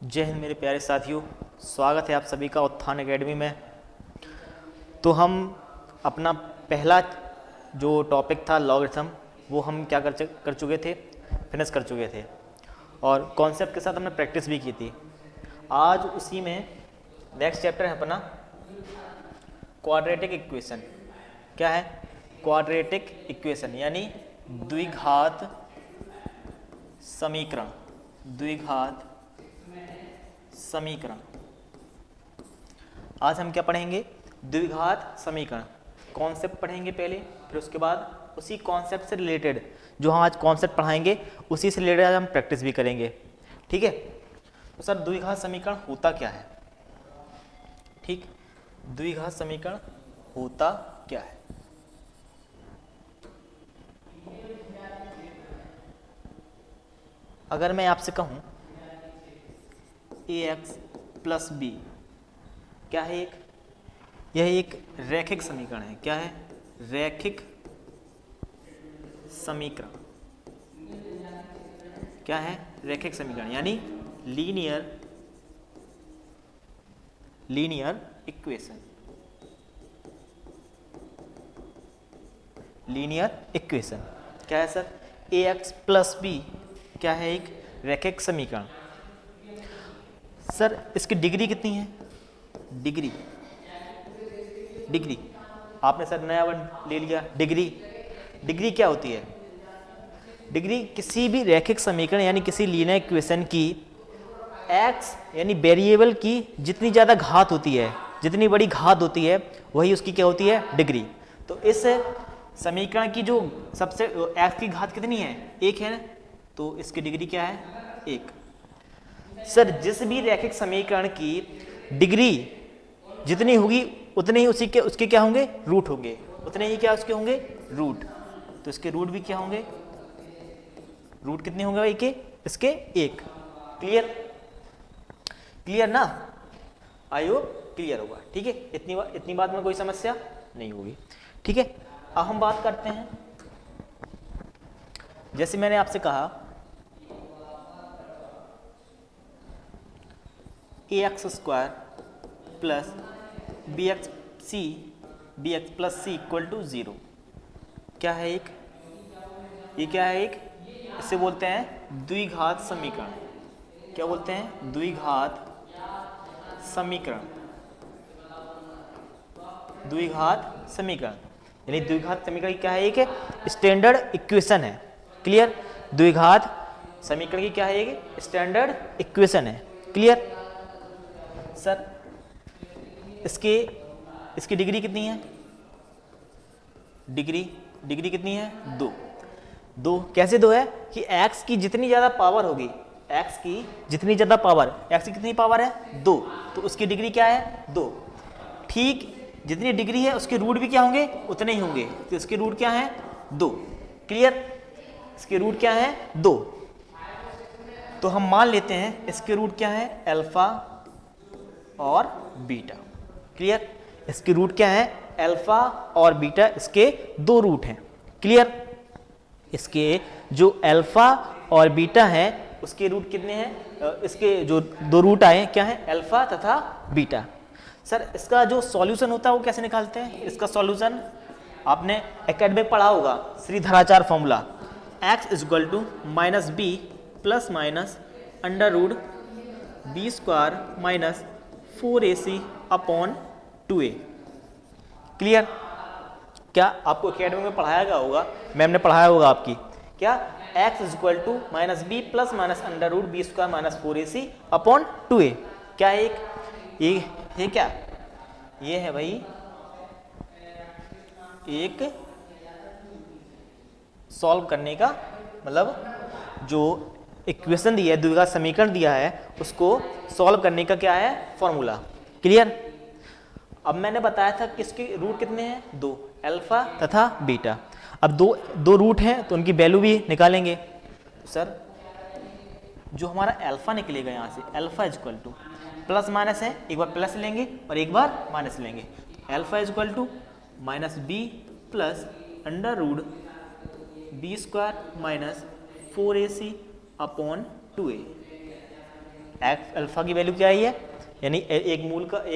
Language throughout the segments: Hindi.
जय हिंद मेरे प्यारे साथियों, स्वागत है आप सभी का उत्थान एकेडमी में। तो हम अपना पहला जो टॉपिक था लॉगरिथम, वो हम क्या कर चुके थे, फिनिश कर चुके थे और कॉन्सेप्ट के साथ हमने प्रैक्टिस भी की थी। आज उसी में नेक्स्ट चैप्टर है अपना क्वाड्रेटिक इक्वेशन। क्या है? क्वाड्रेटिक इक्वेशन यानी द्विघात समीकरण। द्विघात समीकरण। आज हम क्या पढ़ेंगे? द्विघात समीकरण कॉन्सेप्ट पढ़ेंगे पहले, फिर उसके बाद उसी कॉन्सेप्ट से रिलेटेड जो हम आज कॉन्सेप्ट पढ़ाएंगे उसी से रिलेटेड आज हम प्रैक्टिस भी करेंगे। ठीक है? तो सर द्विघात समीकरण होता क्या है? ठीक, द्विघात समीकरण होता क्या है? अगर मैं आपसे कहूं ax प्लस बी क्या है? यह एक रैखिक समीकरण है। क्या है? रैखिक समीकरण। क्या है? रैखिक समीकरण यानी लीनियर इक्वेशन। लीनियर इक्वेशन क्या है सर? ax प्लस बी क्या है? एक रैखिक समीकरण। सर इसकी डिग्री कितनी है? डिग्री आपने सर नया वर्ड ले लिया, डिग्री क्या होती है? डिग्री किसी भी रैखिक समीकरण यानी किसी लीनियर इक्वेशन की x यानी वेरिएबल की जितनी ज़्यादा घात होती है, जितनी बड़ी घात होती है, वही उसकी क्या होती है? डिग्री। तो इस समीकरण की जो सबसे x की घात कितनी है? 1 है, तो इसकी डिग्री क्या है? 1। सर जिस भी रैखिक समीकरण की डिग्री जितनी होगी उतने ही उसके क्या होंगे? रूट होंगे। उतने ही क्या उसके होंगे? रूट। तो इसके रूट भी क्या होंगे? रूट कितने होंगे भाई के? इसके 1। क्लियर ना? आई होप क्लियर होगा। ठीक है, इतनी बात में कोई समस्या नहीं होगी। ठीक है, अब हम बात करते हैं, जैसे मैंने आपसे कहा ax² plus bx plus C equal to 0 क्या है? ये क्या है? इसे बोलते हैं द्विघात समीकरण। क्या बोलते हैं? द्विघात समीकरण। द्विघात समीकरण यानी द्विघात समीकरण क्या है? एक स्टैंडर्ड इक्वेशन है। क्लियर? द्विघात समीकरण की क्या है? एक स्टैंडर्ड इक्वेशन है। क्लियर? सर इसकी डिग्री कितनी है? डिग्री कितनी है? 2। कैसे 2 है? कि x की जितनी ज़्यादा पावर होगी, x की जितनी ज़्यादा पावर, x की कितनी पावर है? 2, तो उसकी डिग्री क्या है? 2। ठीक जितनी डिग्री है उसके रूट भी क्या होंगे? उतने ही होंगे। तो इसके रूट क्या है? 2। क्लियर? इसके रूट क्या है? 2। तो हम मान लेते हैं इसके रूट क्या है? अल्फा और बीटा। क्लियर? इसके रूट क्या है? अल्फा और बीटा, इसके 2 रूट हैं। क्लियर? इसके जो अल्फा और बीटा हैं उसके रूट कितने हैं? इसके जो 2 रूट आए क्या हैं? अल्फा तथा बीटा। सर इसका जो सॉल्यूशन होता है वो कैसे निकालते हैं? इसका सॉल्यूशन आपने एकेडमी में पढ़ा होगा, Shridharacharya formula, x equal to minus B plus minus under root B square minus 4ac upon 2a। Clear? क्या आपको एकेडमी में पढ़ाया गया होगा, मैम ने पढ़ाया होगा आपकी, क्या x equal to minus B plus minus under root B square minus 4ac upon 2a। क्या है? ये क्या? ये है भाई एक सॉल्व करने का, मतलब जो इक्वेशन दिया है, द्विघात समीकरण दिया है, उसको सॉल्व करने का क्या है? फॉर्मूला। क्लियर? अब मैंने बताया था कि इसके रूट कितने हैं? 2, अल्फा तथा बीटा। अब दो रूट हैं तो उनकी वैल्यू भी निकालेंगे। सर जो हमारा अल्फा निकलेगा यहाँ से, alpha equal to plus minus है, एक बार प्लस लेंगे और एक बार माइनस लेंगे। Alpha equal to minus B plus under root B square minus 4ac upon 2a। Alpha की वैल्यू क्या आई है, यानी एक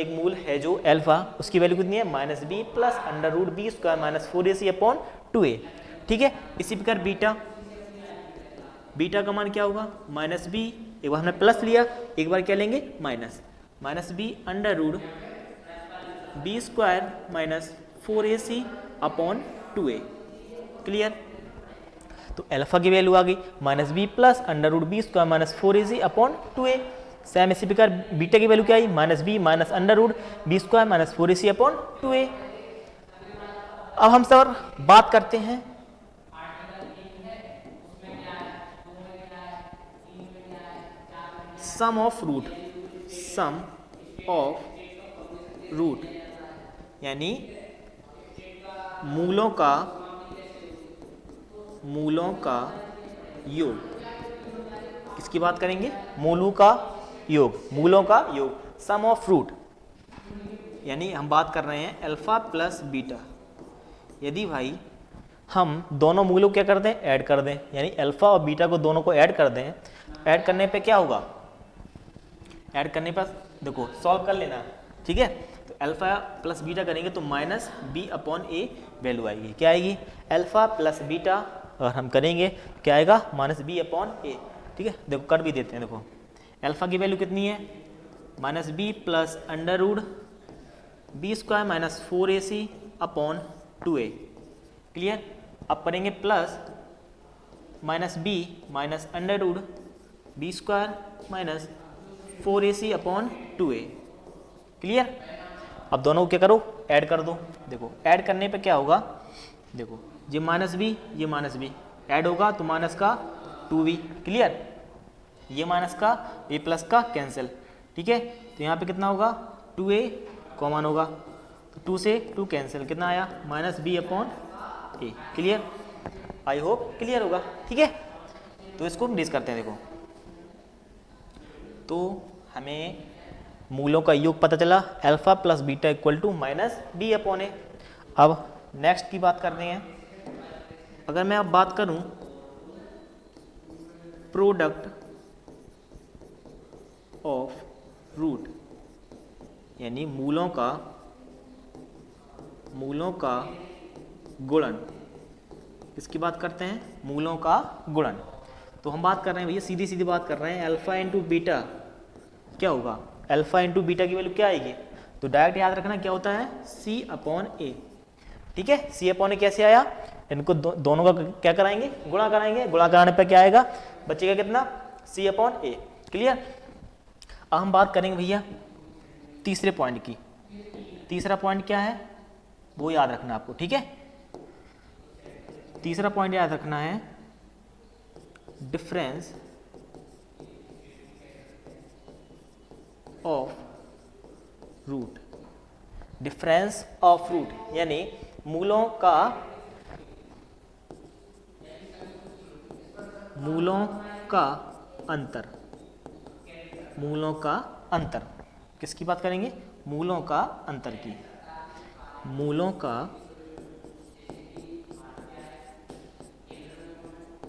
मूल है जो अल्फा, उसकी वैल्यू कितनी है minus B plus under root B square minus 4ac upon 2a। ठीक है, इसी प्रकार बीटा का मान क्या होगा माइनस बी, एक बार हमने प्लस लिया, एक बार क्या लेंगे minus B under root B square minus 4ac upon 2a। Clear, तो अल्फा की वैल्यू आ गई minus B plus under root B square minus 4ac upon 2a। Same इसी प्रकार बीटा की वैल्यू क्या आई minus B minus under root B square minus 4ac upon 2a। अब हम सर बात करते हैं सम ऑफ रूट, यानी मूलों का योग। किसकी बात करेंगे, मूलों का योग, सम ऑफ रूट, यानी हम बात कर रहे हैं अल्फा प्लस बीटा। यदि भाई हम दोनों मूलों क्या कर दें, ऐड कर दें, यानी अल्फा और बीटा को दोनों को ऐड कर दें, ऐड करने पे क्या होगा, ऐड करने पर देखो सॉल्व कर लेना, ठीक है। तो अल्फा प्लस बीटा करेंगे तो माइनस बी अपॉन ए वैल्यू आएगी, क्या आएगी अल्फा प्लस बीटा, और हम करेंगे क्या आएगा माइनस बी अपॉन ए। ठीक है, देखो कर भी देते हैं, देखो अल्फा की वैल्यू कितनी है minus B plus under root B square minus 4ac upon 2a। Clear, अब करेंगे plus minus B minus under root B square minus 4ac upon 2a। Clear, अब दोनों को क्या करो ऐड कर दो। देखो ऐड करने पे क्या होगा, देखो ये माइनस बी ऐड होगा तो माइनस का 2b। क्लियर, ये माइनस का ये प्लस का कैंसिल। ठीक है, तो यहाँ पे कितना होगा 2a कॉमन होगा, तो 2 से 2 कैंसिल, कितना आया minus B upon A. Clear, I hope clear होगा। ठीक है, तो इसको डिस करते हैं। देखो तो हमें मूलों का योग पता चला alpha plus beta equal to minus B upon A. अब नेक्स्ट की बात करते हैं, अगर मैं अब बात करूं प्रोडक्ट ऑफ रूट, यानी मूलों का गुणन, किसकी बात करते हैं मूलों का गुणन। तो हम बात कर रहे हैं भैया सीधी बात कर रहे हैं, अल्फा इंटू बीटा क्या होगा, अल्फा इंटू बीटा की वैल्यू क्या आएगी, तो डायरेक्ट याद रखना क्या होता है सी अपॉन ए। ठीक है, सी अपॉन ए कैसे आया, इनको दोनों का क्या कराएंगे गुणा कराएंगे, गुणा कराने पर क्या आएगा बचेगा कितना सी अपॉन ए। क्लियर, अब हम बात करेंगे भैया तीसरे पॉइंट की। तीसरा पॉइंट क्या है वो याद रखना आपको। ठीक है, तीसरा पॉइंट याद रखना है difference of root. Difference of root यानी मूलों का अंतर। मूलों का अंतर किसकी बात करेंगे, मूलों का अंतर की। मूलों का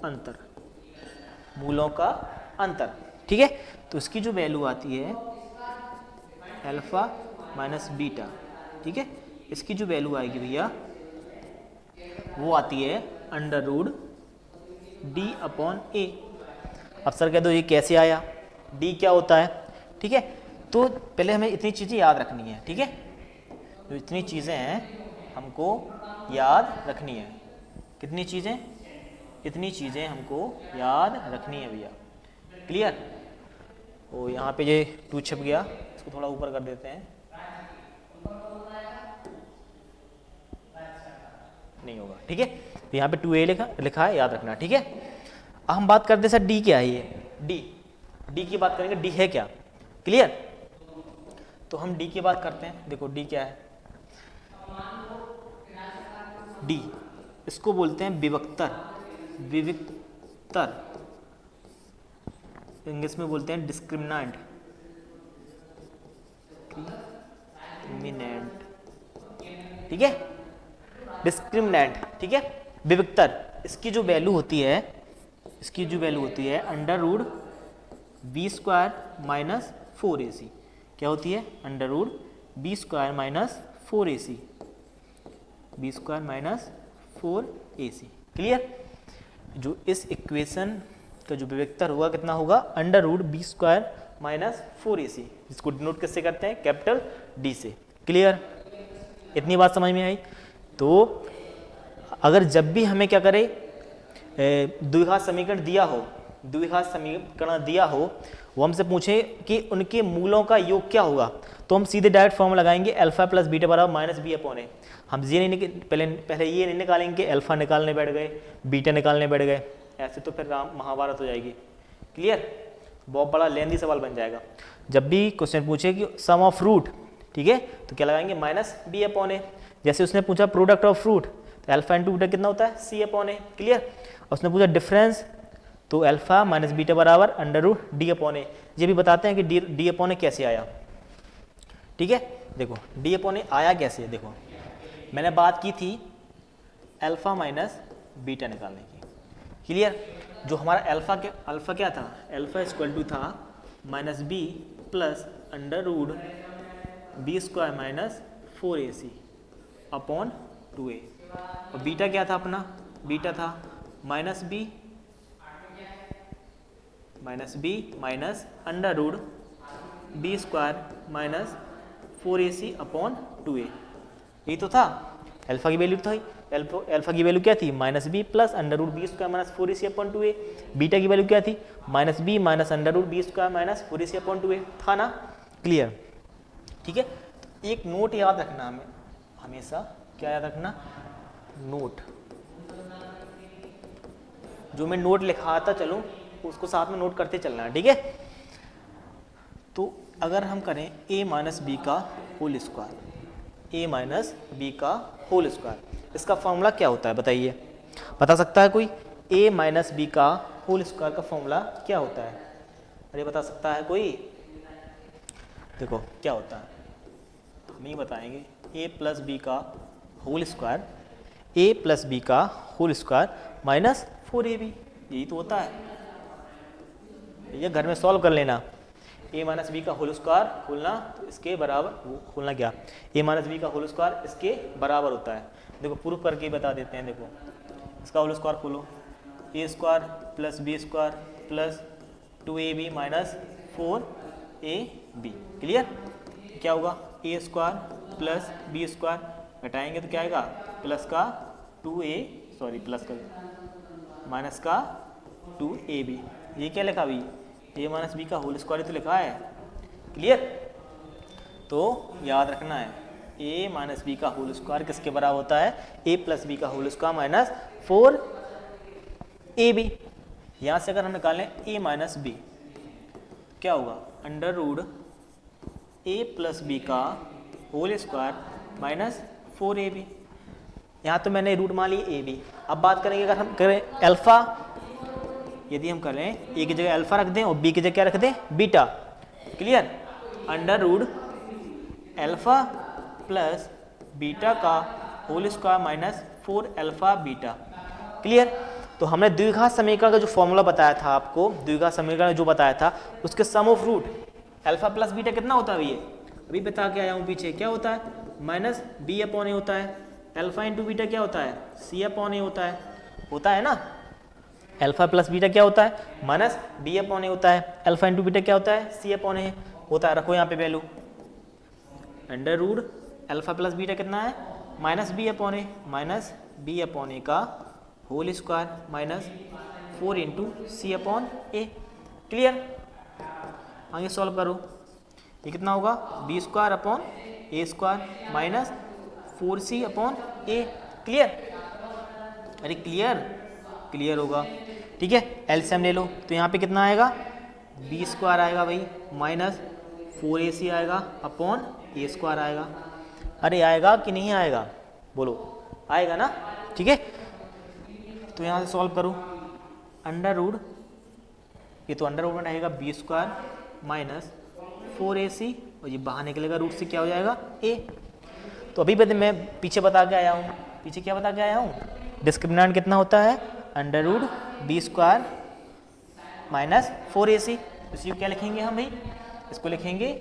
अंतर, मूलों का अंतर। ठीक है, तो इसकी जो वैल्यू आती है अल्फा माइनस बीटा, ठीक है, इसकी जो वैल्यू आएगी भैया वो आती है under root D upon A. अब सर कह दो ये कैसे आया, डी क्या होता है। ठीक है, तो पहले हमें इतनी चीज़ें याद रखनी है। ठीक है, जो इतनी चीज़ें हैं हमको याद रखनी है। कितनी चीज़ें, इतनी चीज़ें हमको याद रखनी है भैया। क्लियर, ओ यहाँ पे ये 2 छिप गया, इसको थोड़ा ऊपर कर देते हैं, नहीं होगा। ठीक है, तो यहाँ पे 2a लिखा है, याद रखना। ठीक है, अब हम बात करते हैं सर डी क्या है, ये डी की बात करेंगे, डी है क्या। क्लियर, तो हम डी की बात करते हैं। देखो डी क्या है, डी इसको बोलते हैं विविक्तर। इंग्लिश में बोलते हैं डिस्क्रिमिनेंट। ठीक है, डिस्क्रिमिनेंट। ठीक है, विविक्तर, इसकी जो वैल्यू होती है under root B square minus 4ac क्या होती है, under root B square minus 4ac, b square minus 4ac। Clear. जो इस इक्वेशन का जो विवेक्तर होगा कितना होगा, under root B square minus 4ac, जिसको डिनोट किससे करते हैं, कैपिटल डी से। क्लियर, इतनी बात समझ में आई। तो अगर जब भी हमें क्या करें, द्विघात समीकरण दिया हो, द्विघात समीकरण दिया हो, वो हमसे पूछे कि उनके मूलों का योग क्या होगा, तो हम सीधे डायरेक्ट फॉर्म लगाएंगे अल्फा प्लस बीटा बराबर माइनस बी अपॉन ए। हम ये नहीं पहले ये नहीं निकालेंगे कि अल्फा निकालने बैठ गए, बीटा निकालने बैठ गए, ऐसे तो फिर महाभारत हो जाएगी। क्लियर, बहुत बड़ा लेंदी सवाल बन जाएगा। जब भी क्वेश्चन पूछे कि सम ऑफ फ्रूट, ठीक है, तो क्या लगाएंगे, माइनस बी अपॉन ए। जैसे उसने पूछा प्रोडक्ट ऑफ फ्रूट, तो अल्फा इंटू बीटा कितना होता है, सी अपॉन ए। क्लियर, उसने पूछा डिफरेंस, तो अल्फा माइनस बीटा बराबर अंडर रूट डी अपॉन ए। ये भी बताते हैं कि डी अपॉन ए कैसे आया। ठीक है, देखो डी अपॉन ए आया कैसे, देखो मैंने बात की थी अल्फा माइनस बीटा निकालने की। क्लियर, जो हमारा अल्फा क्या था, अल्फा इक्वल टू था minus B plus under root B square minus 4ac upon 2a, और बीटा क्या था अपना, बीटा था minus B minus under root B square minus 4ac upon 2a। यही तो था, अल्फा की वैल्यू था, अल्फा की वैल्यू क्या थी, minus B plus under root B square minus 4ac upon 2a। Beta की वैल्यू क्या थी, minus B minus under root B square minus 4ac upon 2a था ना। क्लियर, ठीक है। तो एक नोट याद रखना, हमें हमेशा क्या याद रखना, नोट, जो मैं नोट लिखाता चलूँ उसको साथ में नोट करते चलना है। ठीक है, तो अगर हम करें a माइनस बी का whole square, a minus B का होल स्क्वायर, इसका फॉर्मूला क्या होता है बताइए, बता सकता है कोई, a माइनस बी का होल स्क्वायर का फॉर्मूला क्या होता है, अरे बता सकता है कोई, देखो क्या होता है, हम ही बताएंगे, a प्लस बी का whole square, a plus B का होल स्क्वायर माइनस 4ab, यही तो होता है। ये घर में सॉल्व कर लेना, a माइनस बी का होल स्क्वायर खोलना तो इसके बराबर, खोलना क्या, a माइनस बी का होल स्क्वायर इसके बराबर होता है। देखो प्रूफ करके बता देते हैं, देखो इसका होल स्क्वायर खोलो, a square plus B square plus 2ab minus 4ab। Clear, क्या होगा, a square plus B square घटाएंगे तो क्या आएगा, प्लस का 2a, सॉरी प्लस का माइनस का 2ab। ये क्या लिखा अभी, a माइनस बी का होल स्क्वायर तो लिखा है। क्लियर, तो याद रखना है a माइनस बी का होल स्क्वायर किसके बराबर होता है, a प्लस बी का होल स्क्वायर माइनस 4ab। यहाँ से अगर हम निकालें a माइनस बी, क्या होगा, under root a plus B का होल स्क्वायर माइनस 4ab। यहाँ तो मैंने रूट मान ली ab। अब बात करेंगे अगर हम करें अल्फा, यदि हम करें a की जगह अल्फा रख दें और b की जगह क्या रख दें, beta. Clear, under root alpha plus beta का whole square minus 4 alpha beta. Clear, तो हमने द्विघात समीकरण का जो फॉर्मूला बताया था आपको, द्विघात समीकरण जो बताया था उसके sum of root alpha plus beta कितना होता है, ये अभी बता के आया हूँ पीछे, क्या होता है, माइनस बी अपॉन ए होता है। अल्फा इंटू बीटा क्या होता है, सी अपॉन ए होता है ना। अल्फा प्लस बीटा क्या होता है, माइनस बी अपॉन ए होता है। अल्फा इंटू बीटा क्या होता है, सी अपॉन ए होता है। रखो यहाँ पे value, under root alpha plus beta कितना है, माइनस बी अपॉन ए, माइनस बी अपॉन ए का whole square minus 4 into c upon ए। क्लियर, आगे सॉल्व करो, ये कितना होगा, बी स्क्वायर अपॉन ए स्क्वायर माइनस 4c अपॉन ए। क्लियर, अरे क्लियर होगा। ठीक है, एलसीएम ले लो, तो यहाँ पे कितना आएगा, बी स्क्वायर आएगा भाई माइनस 4ac आएगा अपॉन ए स्क्वायर आएगा। अरे आएगा कि नहीं आएगा, बोलो आएगा ना। ठीक है, तो यहाँ से सॉल्व करो, अंडर रूट, ये तो अंडर रूट में रहेगा बी स्क्वायर माइनस 4ac, और ये बाहर निकलेगा रूट से, क्या हो जाएगा, a। तो अभी मैं पीछे बता के आया हूँ, पीछे क्या बता के आया हूँ, डिस्क्रिमिनेंट कितना होता है, under root B square minus 4ac। इसी को क्या लिखेंगे हम भाई, इसको लिखेंगे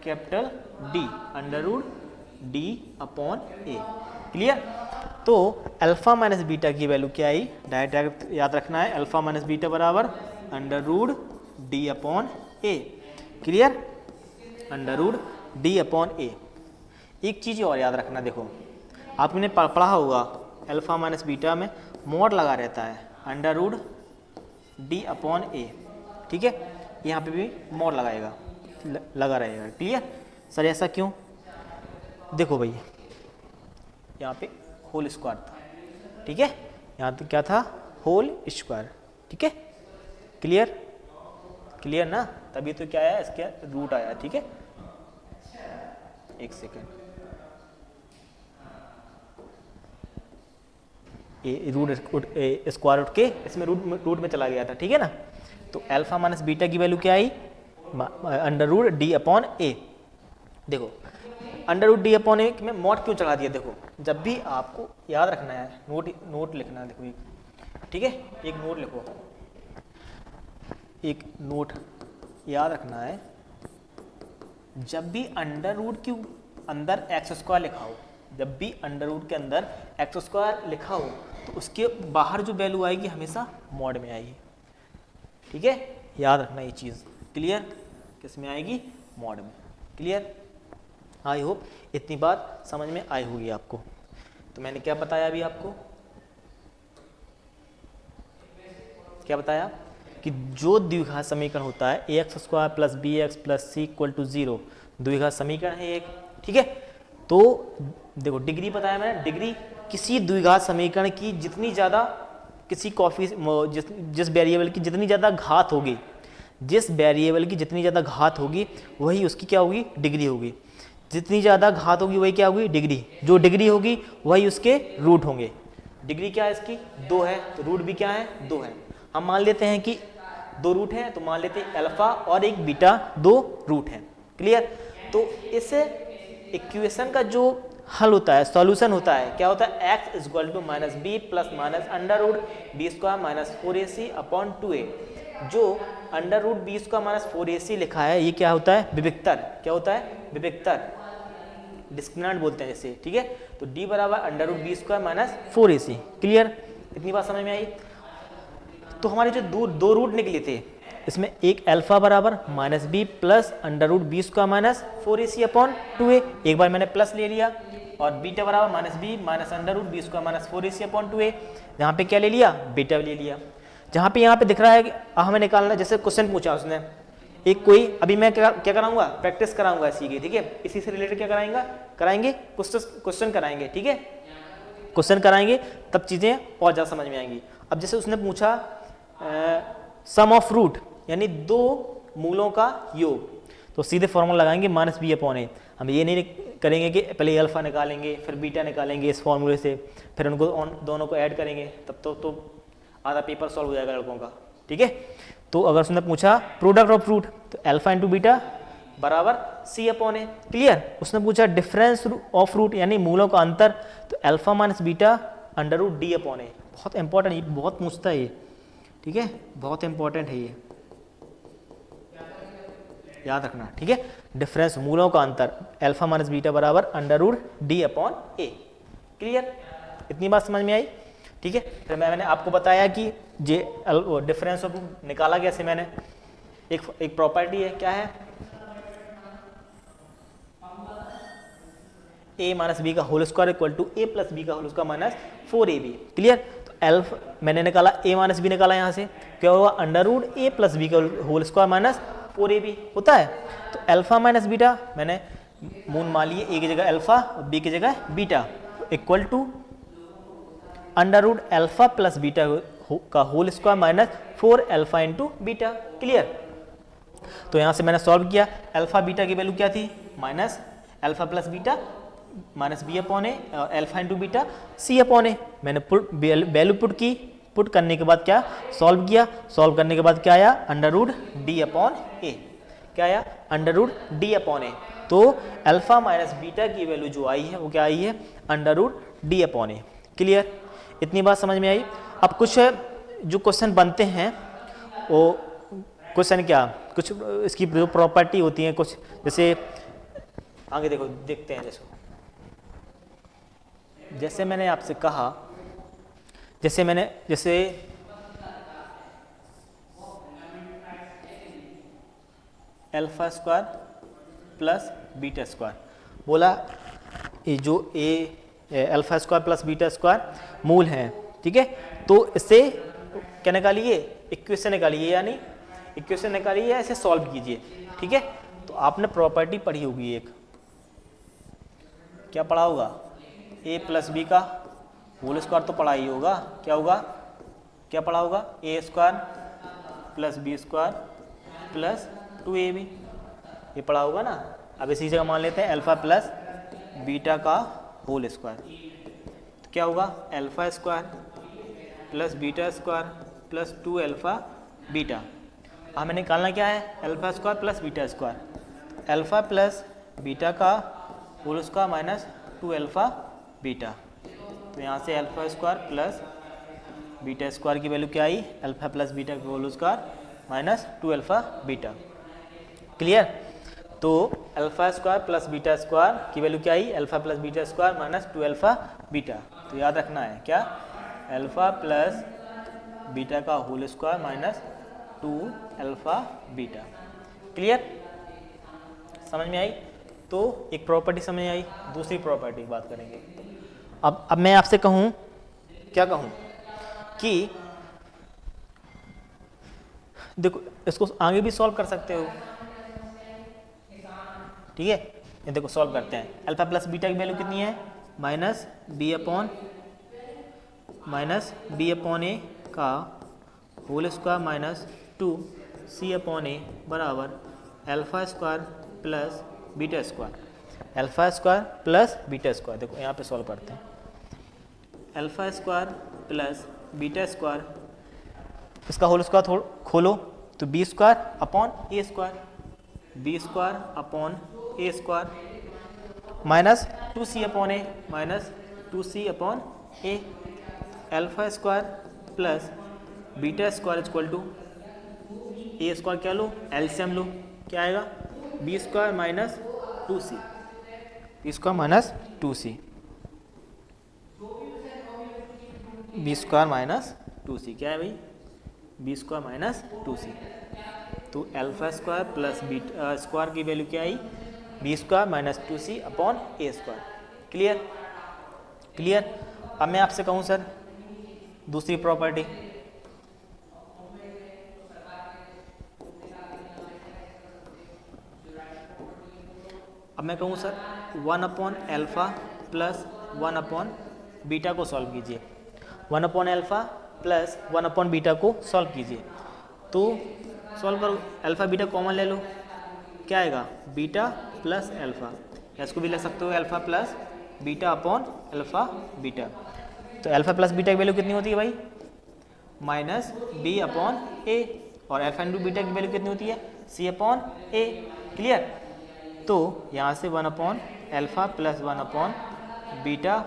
capital D under root D upon ए। क्लियर। तो अल्फा माइनस बीटा की वैल्यू क्या आई, डायरेक्ट याद रखना है, अल्फा माइनस बीटा बराबर under root D upon A. Clear, under root D upon A. एक चीज़ और याद रखना, देखो आपने पढ़ा होगा अल्फा माइनस बीटा में मॉड लगा रहता है, अंडर रूट डी अपॉन ए। ठीक है, यहाँ पे भी मॉड लगाएगा, लगा रहेगा। क्लियर सर, ऐसा क्यों? देखो भाई यहाँ पे होल स्क्वायर था, ठीक है, यहाँ पे क्या था, होल स्क्वायर। ठीक है, क्लियर, क्लियर ना, तभी तो क्या आया, इसके रूट आया। ठीक है, एक सेकेंड, ये रूट स्क्वायर रूट के इसमें रूट में चला गया था। ठीक है ना, तो अल्फा माइनस बीटा की वैल्यू क्या आई, अंडर रूट डी अपॉन ए। देखो अंडर रूट डी अपॉन ए में मॉड क्यों चला दिया, देखो जब भी आपको याद रखना है, नोट लिखना है। देखो एक, ठीक है, एक नोट लिखो, एक नोट याद रखना है, जब भी अंडर रूट के अंदर एक्स स्क्वायर लिखा हो, जब भी अंडर रूट के अंदर एक्स स्क्वायर लिखा हो तो उसके बाहर जो वैल्यू आएगी हमेशा मॉड में आएगी। ठीक है, याद रखना ये चीज़। क्लियर, किस में आएगी, मॉड में। क्लियर, आई होप इतनी बात समझ में आई होगी आपको। तो मैंने क्या बताया अभी आपको, क्या बताया कि जो द्विघात समीकरण होता है A X square plus B x plus C equal to 0, द्विघात समीकरण है एक। ठीक है, तो देखो डिग्री बताया मैंने, डिग्री किसी द्विघात समीकरण की जितनी ज़्यादा किसी जिस वेरिएबल की जितनी ज़्यादा घात होगी, जिस वेरिएबल की जितनी ज़्यादा घात होगी वही उसकी क्या होगी, डिग्री होगी। जितनी ज़्यादा घात होगी वही क्या होगी, डिग्री। जो डिग्री होगी वही उसके रूट होंगे। डिग्री क्या है इसकी, 2 है, तो रूट भी क्या है, 2 है। हम मान लेते हैं कि 2 रूट हैं, तो मान लेते हैं अल्फा और एक बीटा 2 रूट हैं। क्लियर, तो इस इक्वेशन का जो हल होता है, सॉल्यूशन होता है, क्या होता है, x equal to minus B plus minus under root B square minus 4ac upon 2a। जो under root B square minus 4ac लिखा है ये क्या होता है, विविक्तर। क्या होता है, विविक्तर, डिस्क्रिमिनेंट बोलते हैं इसे। ठीक है, तो d बराबर under root B square minus 4ac। Clear, इतनी बात समझ में आई। तो हमारे जो दो रूट निकले थे, इसमें एक अल्फा बराबर minus B plus under root B square minus 4ac upon 2a, एक बार मैंने प्लस ले लिया, और बीटा बराबर minus B minus under root B square minus 4ac upon 2a, यहाँ पे क्या ले लिया, बीटा ले लिया। जहाँ पे यहाँ पे दिख रहा है कि हमें निकालना, जैसे क्वेश्चन पूछा उसने एक कोई, अभी मैं क्या कराऊंगा, प्रैक्टिस कराऊंगा इसी की। ठीक है, इसी से रिलेटेड क्या कराएंगे, क्वेश्चन कराएंगे। ठीक है, क्वेश्चन कराएंगे तब चीज़ें और ज़्यादा समझ में आएंगी। अब जैसे उसने पूछा सम ऑफ रूट यानी 2 मूलों का योग, तो सीधे फॉर्मूला लगाएंगे माइनस बी अपॉन ए। हम ये नहीं करेंगे कि पहले अल्फा निकालेंगे फिर बीटा निकालेंगे इस फॉर्मूले से, फिर उनको दोनों को ऐड करेंगे, तब तो आधा पेपर सॉल्व हो जाएगा लड़कों का। ठीक है, तो अगर उसने पूछा प्रोडक्ट ऑफ रूट, तो अल्फा इंटू बीटा बराबर सी अपॉन ए। क्लियर, उसने पूछा डिफरेंस ऑफ रूट यानी मूलों का अंतर, तो alpha minus beta under root D upon A. बहुत इंपॉर्टेंट, ये बहुत पूछता है ये। ठीक है, बहुत इंपॉर्टेंट है ये, याद रखना। ठीक है, डिफरेंस मूलों का अंतर अल्फा माइनस बीटा बराबर अंडर रूट डी अपॉन ए। क्लियर, इतनी बात समझ में आई। ठीक है, फिर मैंने आपको बताया कि जे डिफरेंस ऑफ निकाला कैसे, मैंने एक प्रॉपर्टी है, क्या है, a माइनस बी का whole square equal to a plus B का whole square minus 4ab। Clear, तो अल्फा मैंने निकाला, a माइनस बी निकाला, यहाँ से क्या होगा, under root a plus B का होल स्क्वायर माइनस 4ab होता है। तो अल्फा माइनस बीटा मैंने मूल मान लिए, a की जगह अल्फा और b की जगह beta, equal to under root alpha plus beta का whole square minus 4 alpha into beta. Clear, तो यहाँ से मैंने सॉल्व किया, अल्फा बीटा की वैल्यू क्या थी, minus alpha plus beta minus B upon ए, और alpha into beta C upon A. मैंने वैल्यू पुट करने के बाद क्या सॉल्व किया, सॉल्व करने के बाद क्या आया, अंडर रूट डी अपॉन ए। क्या आया, under root D upon A. तो अल्फा माइनस बीटा की वैल्यू जो आई है वो क्या आई है, अंडर रूट डी अपॉन ए। क्लियर, इतनी बात समझ में आई। अब कुछ जो क्वेश्चन बनते हैं वो क्वेश्चन क्या, कुछ इसकी जो प्रॉपर्टी होती है कुछ, जैसे आगे देखो देखते हैं। जैसे मैंने आपसे कहा, जैसे alpha square plus beta square बोला, ये जो alpha square plus beta square मूल हैं, ठीक है। तो इससे क्या निकालिए, इक्वेशन निकालिए, यानी इक्वेशन निकालिए, इसे सॉल्व कीजिए, ठीक है। तो आपने प्रॉपर्टी पढ़ी होगी एक, क्या पढ़ा होगा, ए प्लस बी का होल स्क्वायर तो पढ़ा ही होगा। क्या होगा, क्या पढ़ा होगा, A square plus B square plus 2ab, ये पढ़ा होगा ना। अब इसी जगह मान लेते हैं अल्फा प्लस बीटा का होल स्क्वायर, तो क्या होगा, alpha square plus beta square plus 2 alpha beta. हमें निकालना क्या है, alpha square plus beta square, alpha plus beta का whole square minus 2 alpha beta. तो यहाँ से alpha square plus beta square की वैल्यू क्या आई, अल्फा प्लस बीटा का whole square minus 2 alpha beta. Clear. तो alpha square plus beta square की वैल्यू क्या आई, alpha plus beta square minus 2 alpha beta. तो याद रखना है क्या, अल्फा प्लस बीटा का whole square minus 2 alpha beta. Clear, समझ में आई। तो एक प्रॉपर्टी समझ में आई, दूसरी प्रॉपर्टी की बात करेंगे। अब मैं आपसे कहूं, क्या कहूं कि देखो इसको आगे भी सॉल्व कर सकते हो, ठीक है। ये देखो सॉल्व करते हैं, अल्फा प्लस बीटा की वैल्यू कितनी है, माइनस बी अपॉन ए का whole square minus 2c upon A बराबर alpha square plus beta square, alpha square plus beta square. देखो यहाँ पे सॉल्व करते हैं, alpha square plus beta square, इसका होल स्क्वायर खोलो तो B square upon A square, B square upon A square minus 2c upon A, minus 2c upon A, alpha square plus beta square equal to A square, क्या लो, एलसीएम लो, क्या आएगा, B square minus 2c, B square minus 2c, B square minus 2c क्या है भाई, बी स्क्वायर माइनस 2c। तो alpha square plus beta square की वैल्यू क्या आई, B square minus 2c upon ए स्क्वायर। Clear, clear. अब मैं आपसे कहूँ सर दूसरी प्रॉपर्टी, अब मैं कहूँ sir 1 upon alpha plus 1 upon beta को सॉल्व कीजिए, 1 upon alpha plus 1 upon beta को सॉल्व कीजिए। तो सॉल्व करो, अल्फा बीटा कॉमन ले लो, क्या आएगा, बीटा प्लस अल्फा, या इसको भी ले सकते हो alpha plus beta upon alpha beta. तो अल्फा प्लस बीटा की वैल्यू कितनी होती है भाई, माइनस बी अपॉन ए, और अल्फा इंटू बीटा की वैल्यू कितनी होती है, सी अपॉन ए। क्लियर। तो यहाँ से 1 upon alpha plus 1 upon beta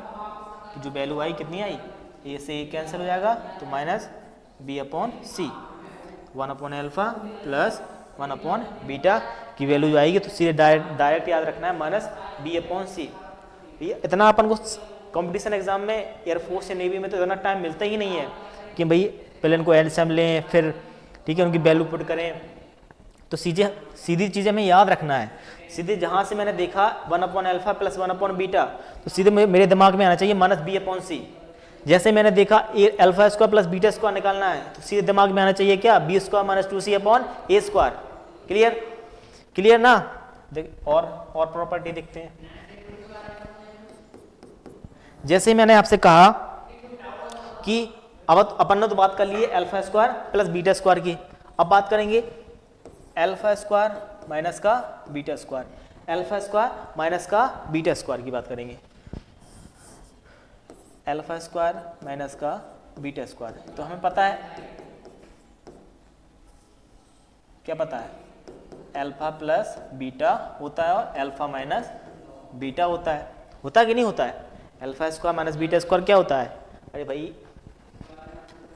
की जो वैल्यू आई कितनी आई, ए से ए कैंसिल हो जाएगा, तो माइनस बी अपॉन सी, 1 upon alpha plus 1 upon beta की वैल्यू जो आएगी, तो सीधे डायरेक्ट याद रखना है माइनस बी अपॉन सी। इतना अपन को कंपटीशन एग्जाम में एयरफोर्स या नेवी में तो इतना टाइम मिलता ही नहीं है कि भाई पहले इनको एलसीएम लें, फिर ठीक है उनकी वैल्यू पुट करें। तो सीधी चीज़ें हमें याद रखना है, सीधे जहाँ से मैंने देखा 1 upon alpha plus 1 upon beta, तो सीधे मेरे दिमाग में आना चाहिए माइनस बी अपॉन सी। जैसे मैंने देखा alpha square plus beta square निकालना है, तो सीधे दिमाग में आना चाहिए क्या, B square minus 2c upon ए स्क्वायर। क्लियर, क्लियर ना। और प्रॉपर्टी देखते हैं। जैसे मैंने आपसे कहा कि अब अपन ने तो बात कर ली है alpha square plus beta square की, अब बात करेंगे अल्फा स्क्वायर माइनस का beta square, alpha square minus का बीटा स्क्वायर की बात करेंगे, अल्फा स्क्वायर माइनस का बीटा स्क्वायर। तो हमें पता है, क्या पता है, अल्फा प्लस बीटा होता है और अल्फा माइनस बीटा होता है, होता कि नहीं होता है। Alpha square minus beta square क्या होता है, अरे भाई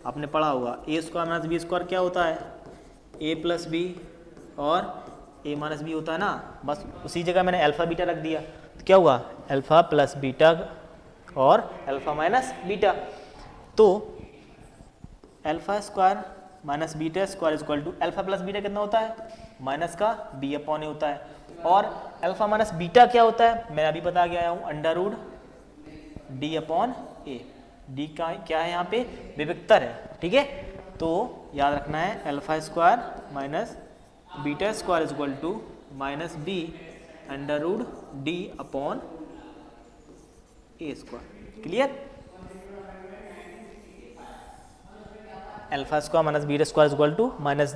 आपने पढ़ा होगा, A square minus B square क्या होता है, ए प्लस बी और a माइनस बी होता है ना, बस उसी जगह मैंने अल्फा बीटा रख दिया, तो क्या हुआ अल्फा प्लस बीटा और अल्फा माइनस बीटा। तो alpha square minus beta square is equal to alpha plus beta कितना होता है माइनस का बी अपॉन ए होता है, और अल्फा माइनस बीटा क्या होता है मैं अभी बता के आया हूँ अंडर रूट डी अपॉन ए। डी का क्या है यहाँ पे विविक्तर है, ठीक है। तो याद रखना है alpha square minus beta square is equal to minus B under root D upon A square. Clear. Alpha square minus beta square is equal to minus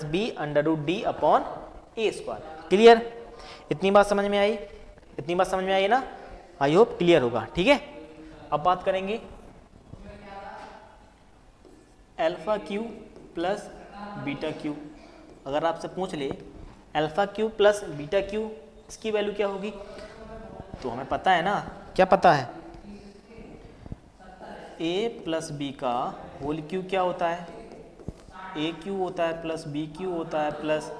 B under root D upon A square. Clear. इतनी बात समझ में आई, इतनी बात समझ में आई ना, आई होप क्लियर होगा, ठीक है। अब बात करेंगे alpha Q plus beta Q. अगर आपसे पूछ ले alpha Q plus beta Q इसकी वैल्यू क्या होगी, तो हमें पता है ना, क्या पता है a प्लस बी का होल क्यू क्या होता है ए क्यू होता है प्लस बी क्यू होता है प्लस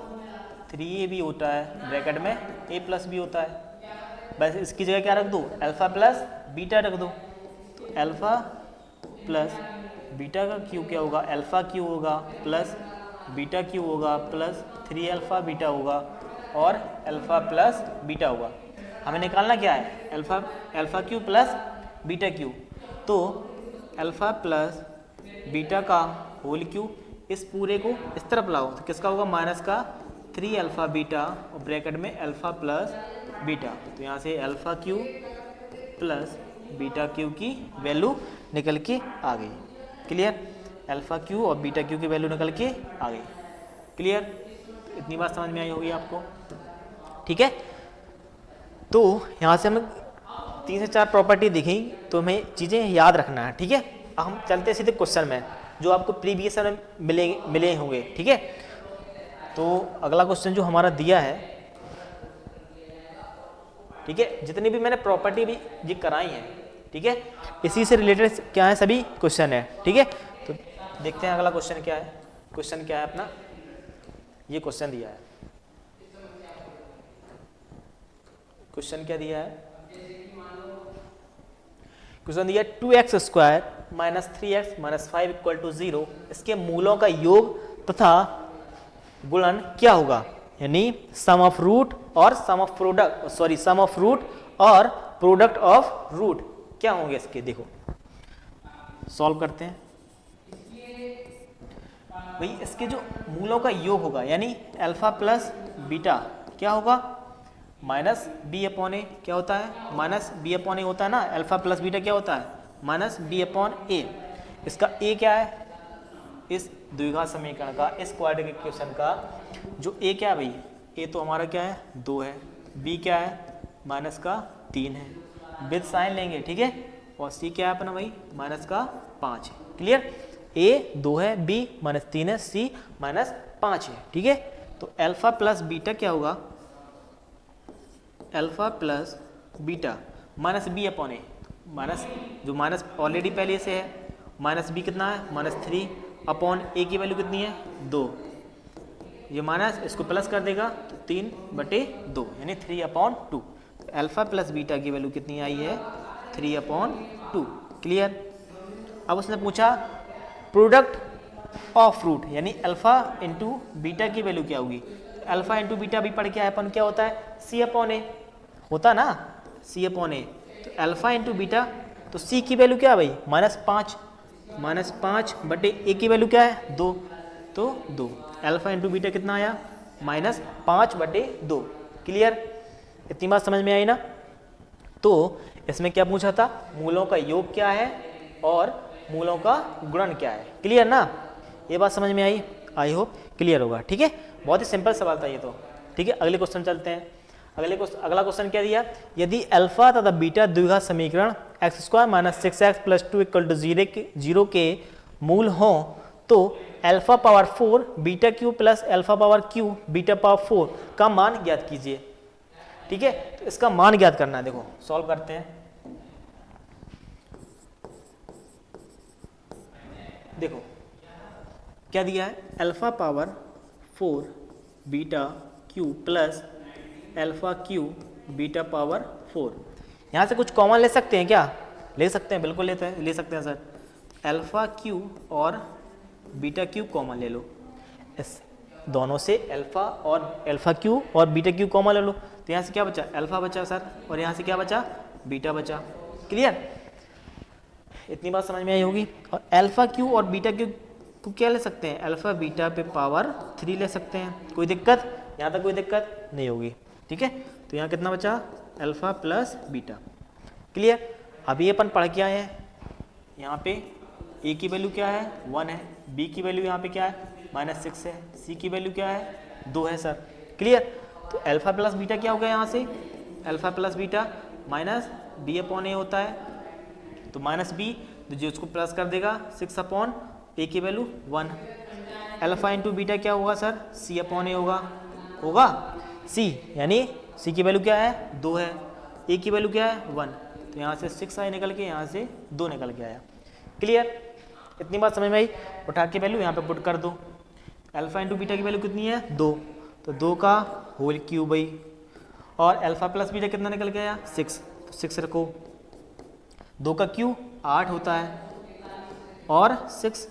3ab होता है, ब्रैकेट में a प्लस बी होता है। बस इसकी जगह क्या रख दो अल्फा प्लस बीटा रख दो, तो अल्फा प्लस बीटा का क्यू क्या होगा अल्फा क्यू होगा प्लस बीटा क्यू होगा प्लस 3 अल्फा बीटा होगा और अल्फा प्लस बीटा होगा। हमें निकालना क्या है alpha Q plus beta Q, तो अल्फा प्लस बीटा का होल क्यू इस पूरे को इस तरफ लाओ तो किसका होगा माइनस का 3 अल्फा बीटा और ब्रैकेट में अल्फा प्लस बीटा, तो यहाँ से alpha Q plus beta Q की वैल्यू निकल के आ गई। क्लियर। अल्फा क्यू और बीटा क्यू की वैल्यू निकल के आ गई। क्लियर। इतनी बात समझ में आई होगी आपको, ठीक है। तो यहाँ से हमें 3 से 4 प्रॉपर्टी दिखी, तो हमें चीज़ें याद रखना है, ठीक है। अब हम चलते हैं सीधे क्वेश्चन में जो आपको प्रीवियस में मिले होंगे, ठीक है। तो अगला क्वेश्चन जो हमारा दिया है, ठीक है, जितनी भी मैंने प्रॉपर्टी भी ये कराई है, ठीक है, इसी से रिलेटेड क्या है सभी क्वेश्चन है, ठीक है। तो देखते हैं अगला क्वेश्चन क्या है। क्वेश्चन क्या है अपना, ये क्वेश्चन दिया है। क्वेश्चन क्या दिया है, क्वेश्चन दिया 2x square minus 3x minus 5 equal to 0, इसके मूलों का योग तथा गुणन क्या होगा, यानी सम ऑफ रूट और sum of product, sorry sum of root और प्रोडक्ट ऑफ रूट क्या होंगे इसके। देखो सॉल्व करते हैं भाई। इसके जो मूलों का योग होगा यानी अल्फा प्लस बीटा क्या होगा माइनस बी अपॉन ए, क्या होता है माइनस बी अपॉन ए होता है ना, अल्फा प्लस बीटा क्या होता है माइनस बी अपॉन ए। इसका ए क्या है इस द्विघात समीकरण का, इस क्वाड्रेटिक इक्वेशन का जो ए क्या है भाई, ए तो हमारा क्या है 2 है, बी क्या है माइनस का 3 है, विद साइन लेंगे, ठीक है, और सी क्या है अपना भाई माइनस का 5 है। क्लियर। ए 2 है, बी माइनस 3 है, सी माइनस 5 है, ठीक है। तो अल्फा प्लस बीटा क्या होगा alpha plus beta minus B upon ए, माइनस जो माइनस ऑलरेडी पहले से है, माइनस बी कितना है माइनस 3 अपॉन ए की वैल्यू कितनी है 2, ये माइनस इसको प्लस कर देगा तो 3/2 यानी 3/2। तो अल्फा प्लस बीटा की वैल्यू कितनी आई है 3/2। क्लियर। अब उसने पूछा प्रोडक्ट ऑफ रूट यानी अल्फा इंटू बीटा की वैल्यू क्या होगी। अल्फा इंटू बीटा भी पढ़ के आए अपन, क्या होता है सी अपॉन ए होता ना, सी अपॉन ए। तो अल्फा इंटू बीटा, तो सी की वैल्यू क्या है भाई -5 बटे ए की वैल्यू क्या है 2, तो 2 अल्फा इंटू बीटा कितना आया -5/2। क्लियर। इतनी बात समझ में आई ना। तो इसमें क्या पूछा था मूलों का योग क्या है और मूलों का गुणन क्या है। क्लियर ना, ये बात समझ में आई, आई होप क्लियर होगा, ठीक है। बहुत ही सिंपल सवाल था ये तो, ठीक है। अगले क्वेश्चन चलते हैं। अगला क्वेश्चन क्या दिया, यदि अल्फा तथा बीटा द्विघात समीकरण x² minus 6x plus 2 equal to 0 के मूल हों तो alpha power 4 beta Q plus alpha power Q beta power 4 का मान ज्ञात कीजिए। ठीक है, तो इसका मान ज्ञात करना है। देखो सॉल्व करते हैं। देखो क्या दिया है, alpha power 4 beta Q plus alpha Q beta power 4। यहाँ से कुछ कॉमन ले सकते हैं क्या? ले सकते हैं, बिल्कुल ले सकते हैं सर। अल्फ़ा क्यू और बीटा क्यू कॉमन ले लो, इस दोनों से अल्फ़ा क्यू और बीटा क्यू कॉमन ले लो, तो यहाँ से क्या बचा? अल्फ़ा बचा सर, और यहाँ से क्या बचा? बीटा बचा। क्लियर? इतनी बात समझ में आई होगी। और अल्फ़ा क्यू और बीटा क्यू को क्या ले सकते हैं? अल्फ़ा बीटा पे पावर 3 ले सकते हैं। कोई दिक्कत? यहाँ तक कोई दिक्कत नहीं होगी। ठीक है, तो यहाँ कितना बचा? Alpha plus beta. क्लियर? अभी अपन पढ़ के आए हैं, यहाँ पे ए की वैल्यू क्या है? 1 है, बी की वैल्यू यहाँ पे क्या है? -6 है, सी की वैल्यू क्या है? 2 है सर। क्लियर? तो अल्फ़ा प्लस बीटा क्या हो गया यहाँ से? Alpha plus beta minus B upon A होता है, तो माइनस बी, तो जो उसको प्लस कर देगा 6 अपॉन ए की वैल्यू 1। अल्फ़ा इंटू बीटा क्या होगा सर? सी अपॉन ए होगा सी, यानी सी की वैल्यू क्या है? 2 है, ए की वैल्यू क्या है? 1, तो यहाँ से 6 आए निकल के, यहाँ से 2 निकल के आया। क्लियर? इतनी बात समझ में आई? उठा के वैल्यू यहाँ पे पुट कर दो। अल्फ़ा इंटू बीटा की वैल्यू कितनी है? 2, तो 2 का होल क्यूब भाई, और अल्फ़ा प्लस बीटा कितना निकल के आया? 6, तो 6 रखो। 2 का क्यूब 8 होता है, और 6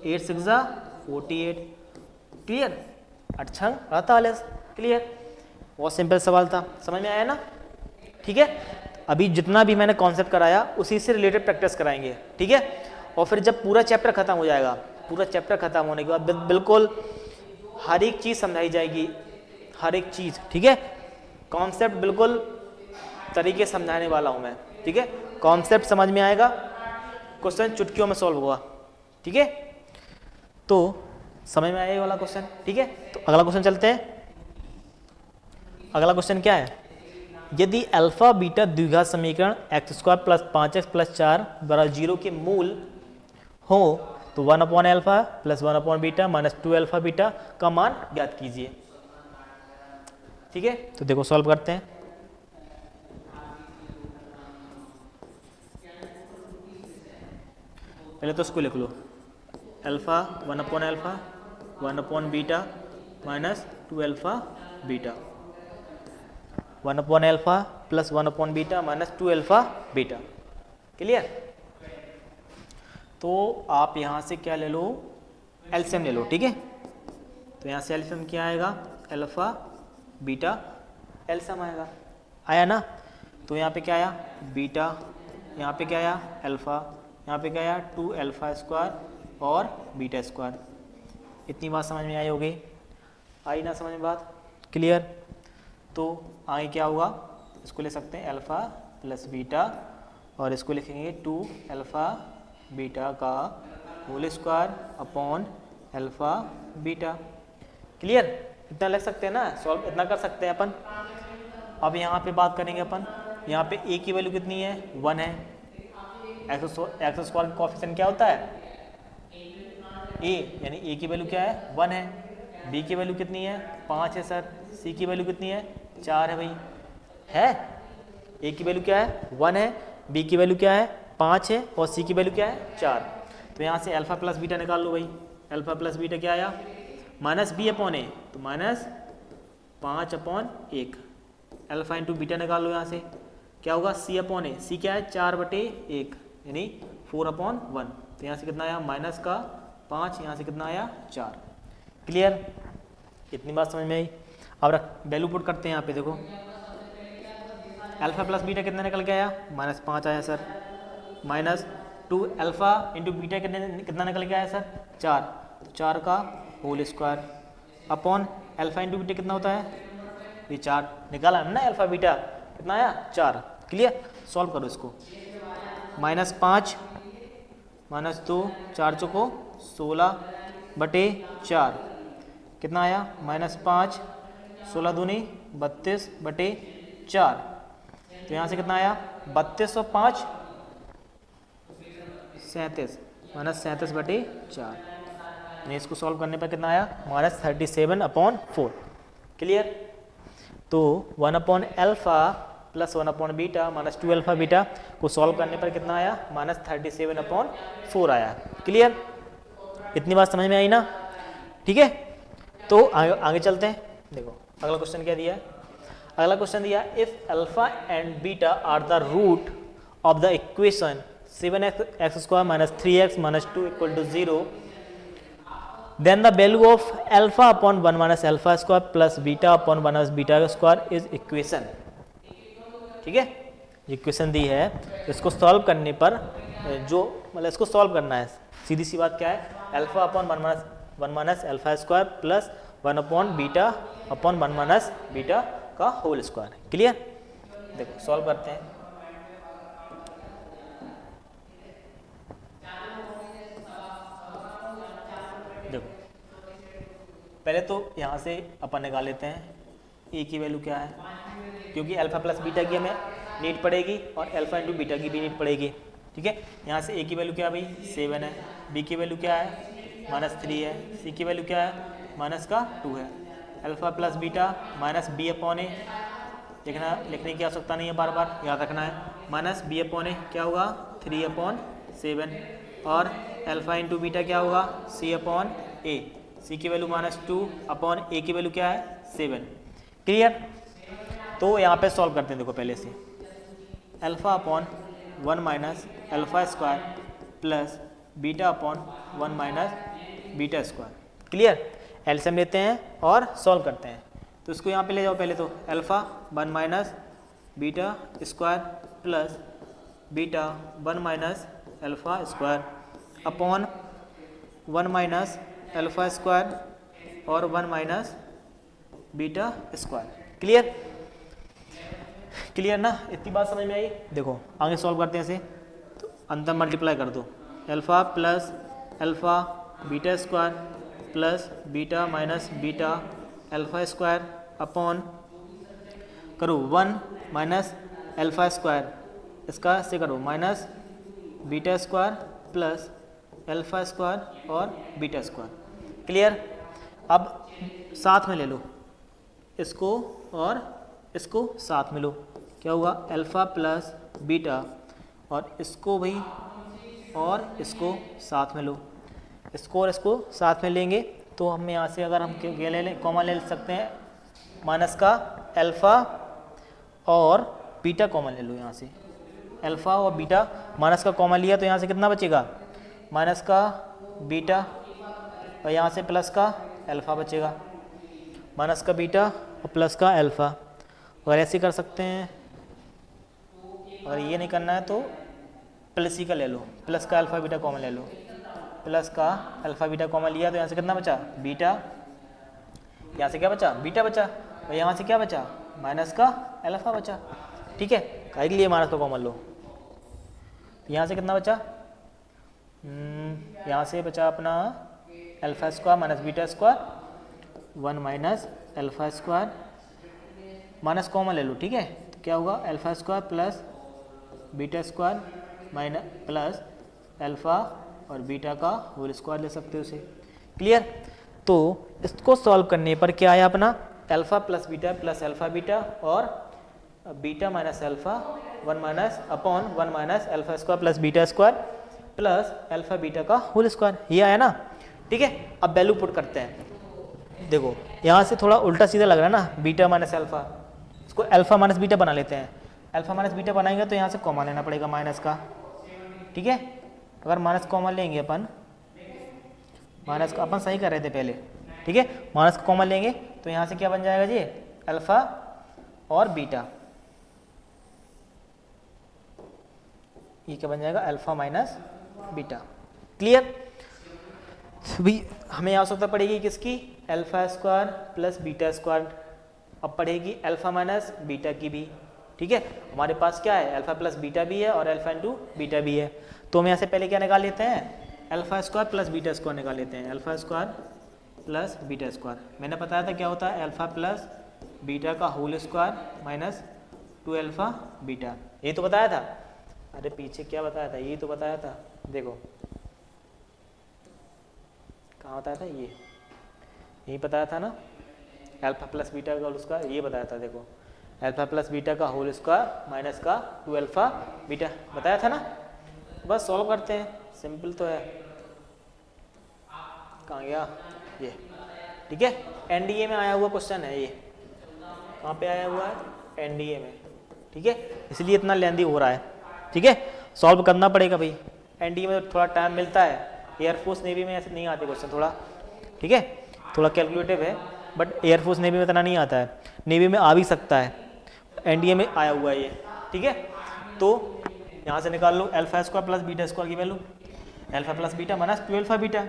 8 6 48। क्लियर? 8 48। क्लियर? बहुत सिंपल सवाल था, समझ में आया ना? ठीक है, अभी जितना भी मैंने कॉन्सेप्ट कराया उसी से रिलेटेड प्रैक्टिस कराएंगे। ठीक है, और फिर जब पूरा चैप्टर खत्म हो जाएगा, पूरा चैप्टर खत्म होने के बाद बिल्कुल हर एक चीज़ समझाई जाएगी, हर एक चीज़। ठीक है, कॉन्सेप्ट बिल्कुल तरीके समझाने वाला हूँ मैं। ठीक है, कॉन्सेप्ट समझ में आएगा, क्वेश्चन चुटकियों में सॉल्व होगा। ठीक है, तो समझ में आया ये वाला क्वेश्चन। ठीक है, तो अगला क्वेश्चन चलते हैं। अगला क्वेश्चन क्या है? यदि अल्फा बीटा द्विघात समीकरण x² प्लस 5x प्लस 4 बराबर 0 के मूल हो तो 1 upon alpha plus 1 upon beta minus 2 alpha beta का मान ज्ञात कीजिए। ठीक है, तो देखो सॉल्व करते हैं। पहले तो इसको लिख लो, alpha 1 upon alpha 1 upon beta minus 2 alpha beta, 1 upon alpha plus 1 upon beta minus 2 alpha beta. Clear? तो आप यहाँ से क्या ले लो? एलसीएम ले लो। ठीक है, तो यहाँ से एलसीएम क्या आएगा? अल्फा बीटा एलसीएम आएगा। आया ना? तो यहाँ पे क्या आया? बीटा, यहाँ पे क्या आया? अल्फा, यहाँ पे क्या आया? 2 अल्फा स्क्वायर और बीटा स्क्वायर। इतनी बात समझ में आई होगी? आई ना समझ में बात? क्लियर? तो आगे क्या होगा? इसको ले सकते हैं अल्फ़ा प्लस बीटा, और इसको लिखेंगे 2 अल्फ़ा बीटा का whole square upon alpha beta. Clear? इतना लिख सकते हैं ना, सॉल्व इतना कर सकते हैं अपन। अब यहाँ पे बात करेंगे अपन, यहाँ पे ए की वैल्यू कितनी है? 1 है। एक्स स्क्वायर का कोएफिशिएंट क्या होता है? ए, यानी ए की वैल्यू क्या है? 1 है। बी की वैल्यू कितनी है? 5 है सर। सी की वैल्यू कितनी है? 4 है भाई। है? ए की वैल्यू क्या है? 1 है, बी की वैल्यू क्या है? 5 है, और सी की वैल्यू क्या है? 4। तो यहाँ से अल्फा प्लस बीटा निकाल लो भाई। अल्फा प्लस बीटा क्या आया? माइनस बी अपॉन ए, तो minus 5 upon 1। Alpha into beta निकाल लो, यहाँ से क्या होगा? सी अपॉन ए, सी क्या है? 4/1, यानी 4 अपॉन 1। तो यहाँ से कितना आया? माइनस का 5, यहाँ से कितना आया? 4। क्लियर? इतनी बात समझ में आई? अब वैल्यू पुट करते हैं यहाँ पे। देखो अल्फा प्लस बीटा कितना निकल के आया? -5 आया sir. Minus 2 alpha into beta कितना निकल के आया सर? 4, तो 4 का whole square upon alpha into beta कितना होता है? ये 4 निकाला है ना अल्फा बीटा, कितना आया? 4। क्लियर? सॉल्व करो इसको। -5 -2 4 चौको 16/4 कितना आया? -5 16 दूनी 32/4। तो यहाँ से कितना आया? 32 और 5 37, -37/4। यानी इसको सॉल्व करने पर कितना आया? -37/4। क्लियर? तो 1 upon alpha plus 1 upon beta minus 2 alpha beta को सॉल्व करने पर कितना आया? -37/4 आया। क्लियर? इतनी बात समझ में आई ना? ठीक है, तो आगे चलते हैं। देखो अगला क्वेश्चन क्या दिया है, अगला क्वेश्चन दिया if alpha and beta are the root of the equation 7x square minus 3x minus 2 equal to 0, then the value of alpha upon 1 minus alpha square plus beta upon 1 minus beta square is equation. ठीक है, इक्वेशन दी है, इसको सॉल्व करने पर जो मतलब इसको सॉल्व करना है, सीधी सी बात क्या है, alpha upon 1 minus alpha square plus 1 upon 1 minus beta का होल स्क्वायर। क्लियर, देखो सॉल्व करते हैं। देखो पहले तो यहाँ से अपन निकाल लेते हैं ए की वैल्यू क्या है, क्योंकि अल्फा प्लस बीटा की हमें नीड पड़ेगी और अल्फा इंटू बीटा की भी नीड पड़ेगी। ठीक है, यहाँ से ए की वैल्यू क्या है भाई 7 है, बी की वैल्यू क्या है -3 है, सी की वैल्यू क्या है -2 है, alpha plus beta minus B upon A, लिखने की आवश्यकता नहीं है, बार बार याद रखना है, माइनस बी अपॉन ए क्या होगा 3/7 और अल्फा इंटू बीटा क्या होगा c/a, सी की वैल्यू -2 अपॉन ए की वैल्यू क्या है 7। क्लियर, तो यहाँ पे सॉल्व करते हैं। देखो पहले से alpha upon 1 minus alpha square plus beta upon 1 minus beta square. Clear, LCM लेते हैं और सॉल्व करते हैं। तो इसको यहाँ पे ले जाओ पहले, तो alpha 1 minus beta square plus beta 1 minus alpha square upon 1 minus alpha square और 1 minus beta square. Clear, clear ना, इतनी बात समझ में आई। देखो आगे सॉल्व करते हैं इसे, तो अंतर मल्टीप्लाई कर दो, alpha plus alpha beta square plus beta minus beta alpha square upon करो 1 माइनस अल्फा स्क्वायर, इसका से करो minus beta square plus alpha square और बीटा स्क्वायर। क्लियर, अब साथ में ले लो इसको और इसको साथ में लो, क्या हुआ अल्फा प्लस बीटा और इसको भाई और इसको साथ में लो, इसको और इसको साथ में लेंगे तो हम यहाँ से अगर हम क्या ले लें, कॉमन ले सकते हैं, माइनस का अल्फा और बीटा कॉमन ले लो, यहाँ से अल्फा और बीटा माइनस का कॉमन लिया तो यहाँ से कितना बचेगा माइनस का बीटा और यहाँ से प्लस का अल्फा बचेगा, माइनस का बीटा और प्लस का अल्फा। और ऐसे कर सकते हैं, अगर ये नहीं करना है तो प्लस ही का ले लो, प्लस का अल्फा बीटा कॉमन ले लो, प्लस का अल्फा बीटा कॉमन लिया तो यहाँ से कितना बचा बीटा, यहाँ से क्या बचा बीटा बचा और यहाँ से क्या बचा माइनस का अल्फा बचा। ठीक है, काहे के लिए माइनस का कॉमन लो, यहाँ से कितना बचा, यहाँ से बचा अपना alpha square minus beta square 1 minus alpha square, minus common ले लो। ठीक है, तो क्या होगा alpha square plus beta square minus plus alpha और बीटा का होल स्क्वायर ले सकते हो उसे। क्लियर, तो इसको सॉल्व करने पर क्या आया अपना अल्फा प्लस अल्फा बीटा और beta minus alpha 1 minus upon 1 minus alpha square plus beta square plus alpha beta का होल स्क्वायर, ये आया ना। ठीक है, अब वैल्यू पुट करते हैं। देखो यहाँ से थोड़ा उल्टा सीधा लग रहा है ना, बीटा माइनस अल्फा, इसको अल्फा माइनस बीटा बना लेते हैं। अल्फा माइनस बीटा बनाएंगे तो यहाँ से कॉमन लेना पड़ेगा माइनस का। ठीक है, अगर माइनस कॉमन लेंगे अपन, माइनस का अपन सही कर रहे थे पहले। ठीक है, माइनस का कॉमन लेंगे तो यहाँ से क्या बन जाएगा जी अल्फा और बीटा, ये क्या बन जाएगा अल्फा माइनस बीटा। क्लियर, भी हमें आवश्यकता पड़ेगी किसकी alpha square plus beta square, अब पड़ेगी अल्फा माइनस बीटा की भी। ठीक है, हमारे पास क्या है अल्फा प्लस बीटा भी है और अल्फा इंटू बीटा भी है, तो हम यहाँ से पहले क्या निकाल लेते हैं alpha square plus beta square निकाल लेते हैं, alpha square plus beta square. मैंने बताया था क्या होता है अल्फा प्लस बीटा का whole square minus 2 alpha beta, ये तो बताया था। अरे पीछे क्या बताया था, ये तो बताया था, देखो कहाँ बताया था, ये यही बताया था ना, अल्फा प्लस बीटा का होल स्क्वायर, ये बताया था। देखो अल्फा प्लस बीटा का होल स्क्वायर माइनस का 2 अल्फा बीटा बताया था ना। बस सॉल्व करते हैं, सिंपल तो है, कहाँ गया ये। ठीक है, एनडीए में आया हुआ क्वेश्चन है ये, कहाँ पे आया हुआ है, एनडीए में, ठीक है, इसलिए इतना लेंदी हो रहा है, ठीक है, सॉल्व करना पड़ेगा भाई, एनडीए में थोड़ा टाइम मिलता है, एयरफोर्स नेवी में ऐसे नहीं आते क्वेश्चन थोड़ा, ठीक है, थोड़ा कैलकुलेटिव है, बट एयरफोर्स नेवी में इतना नहीं आता है, नेवी में आ भी सकता है, एनडीए में आया हुआ है ये, ठीक है। तो यहाँ से निकाल लो alpha square plus beta square की value, alpha plus beta minus 2 alpha beta,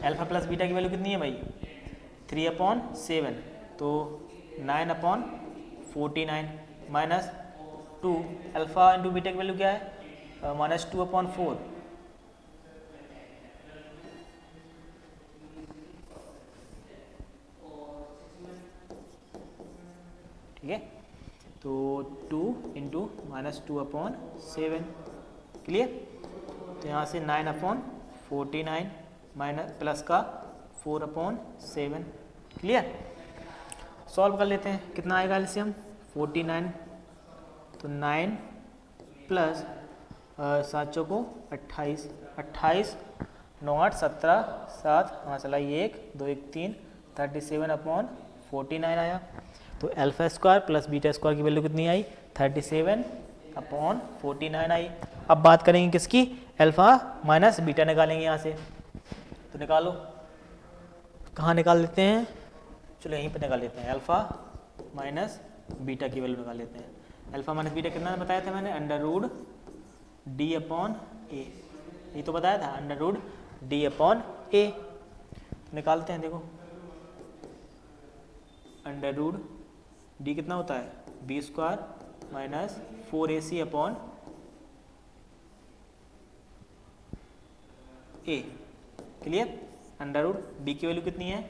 alpha plus beta की वैल्यू कितनी है भाई 3/7, तो 9/49 माइनस 2, अल्फा इंटू बीटा की वैल्यू क्या है -2/4, ठीक है, तो 2 इंटू -2/7, क्लियर। तो यहाँ से 9/49 माइनस प्लस का 4/7, क्लियर। सॉल्व कर लेते हैं, कितना आएगा एलसीएम 49, तो 9 प्लस 7 को 28, 28 9 8 17 7, हाँ चला 1 2 1 3, 37/49 आया। तो alpha square plus beta square की वैल्यू कितनी आई 37/49 आई। अब बात करेंगे किसकी, अल्फा माइनस बीटा निकालेंगे यहाँ से, तो निकालो, कहाँ निकाल लेते हैं, चलो यहीं पे निकाल लेते हैं, अल्फा माइनस बीटा की वैल्यू निकाल लेते हैं। अल्फा माइनस बीटा कितना बताया था मैंने, √d/a, ये तो बताया था √d/a, निकालते हैं, देखो √d कितना होता है b² minus 4ac/a, clear. √b की वैल्यू कितनी है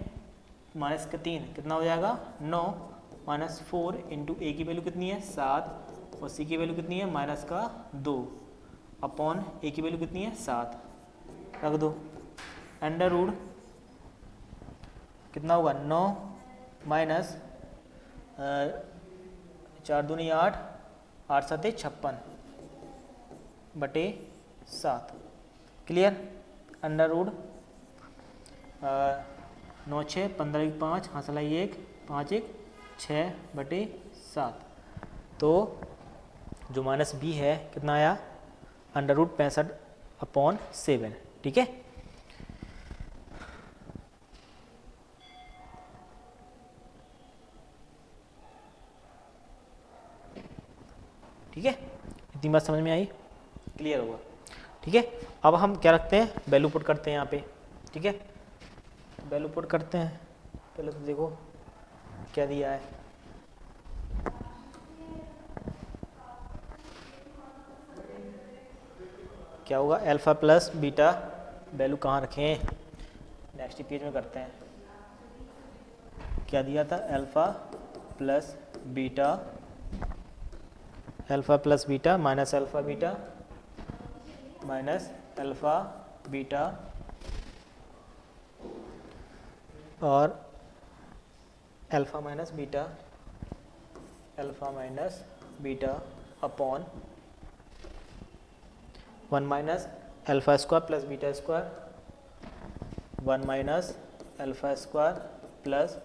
-3, कितना हो जाएगा 9, माइनस 4 इंटू a की वैल्यू कितनी है 7, और c की वैल्यू कितनी है -2 अपॉन a की वैल्यू कितनी है 7, रख दो। √ कितना होगा 9 माइनस 4 दूनी 8, 8 7 56 बटे 7, क्लियर। √ 9 6 15 5, हाँ सलाई 1 5 1 6 बटे 7, तो जो माइनस b है कितना आया √65/7, ठीक है। ठीक है, इतनी बात समझ में आई, क्लियर होगा, ठीक है। अब हम क्या रखते हैं, वैल्यू पुट करते हैं यहाँ पे, ठीक है, वैल्यू पुट करते हैं। पहले तो देखो क्या दिया है, क्या होगा अल्फा प्लस बीटा, वैल्यू कहाँ रखें, नेक्स्ट पेज में करते हैं। क्या दिया था alpha plus beta minus alpha beta minus alpha beta और alpha minus beta upon 1 minus alpha square plus beta square, 1 minus alpha square plus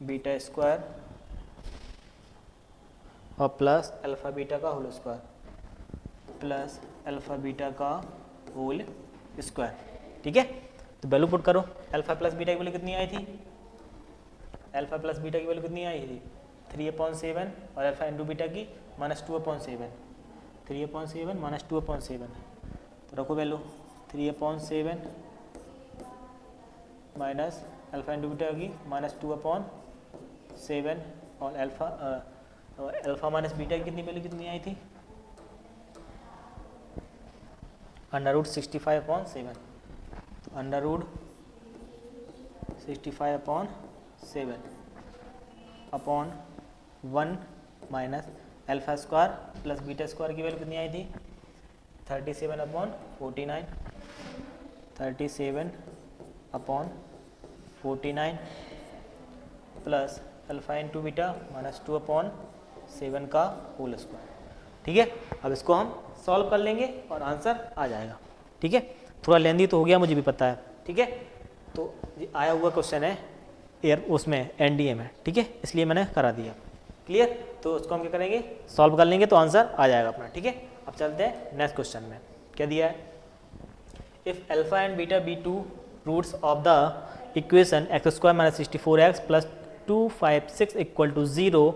beta square और प्लस अल्फा बीटा का whole square, plus alpha beta का होल स्क्वायर, ठीक है। तो वैल्यू पुट करो, अल्फा प्लस बीटा की वैल्यू कितनी आई थी, अल्फा प्लस बीटा की वैल्यू कितनी आई थी 3/7, और अल्फा इंटू बीटा की -2/7, 3/7 माइनस 2/7, तो रखो value 3/7 minus alpha into beta की -2/7, और अल्फा माइनस बीटा की कितनी वैल्यू कितनी आई थी √65/7, तो √65/7 upon 1 minus alpha square plus beta square की वैल्यू कितनी आई थी 37/49, 37/49 प्लस अल्फा इंटू बीटा -2/7 का होल स्क्वायर, ठीक है। अब इसको हम सॉल्व कर लेंगे और आंसर आ जाएगा, ठीक है। थोड़ा लेंदी तो हो गया, मुझे भी पता है, ठीक है। तो आया हुआ क्वेश्चन है एयर उसमें एनडीए में, ठीक है, इसलिए मैंने करा दिया। क्लियर? तो उसको हम क्या करेंगे, सॉल्व कर लेंगे तो आंसर आ जाएगा अपना, ठीक है। अब चलते हैं नेक्स्ट क्वेश्चन में। क्या दिया है, if alpha and beta be two roots of the equation x square minus 64x plus 256 equal to 0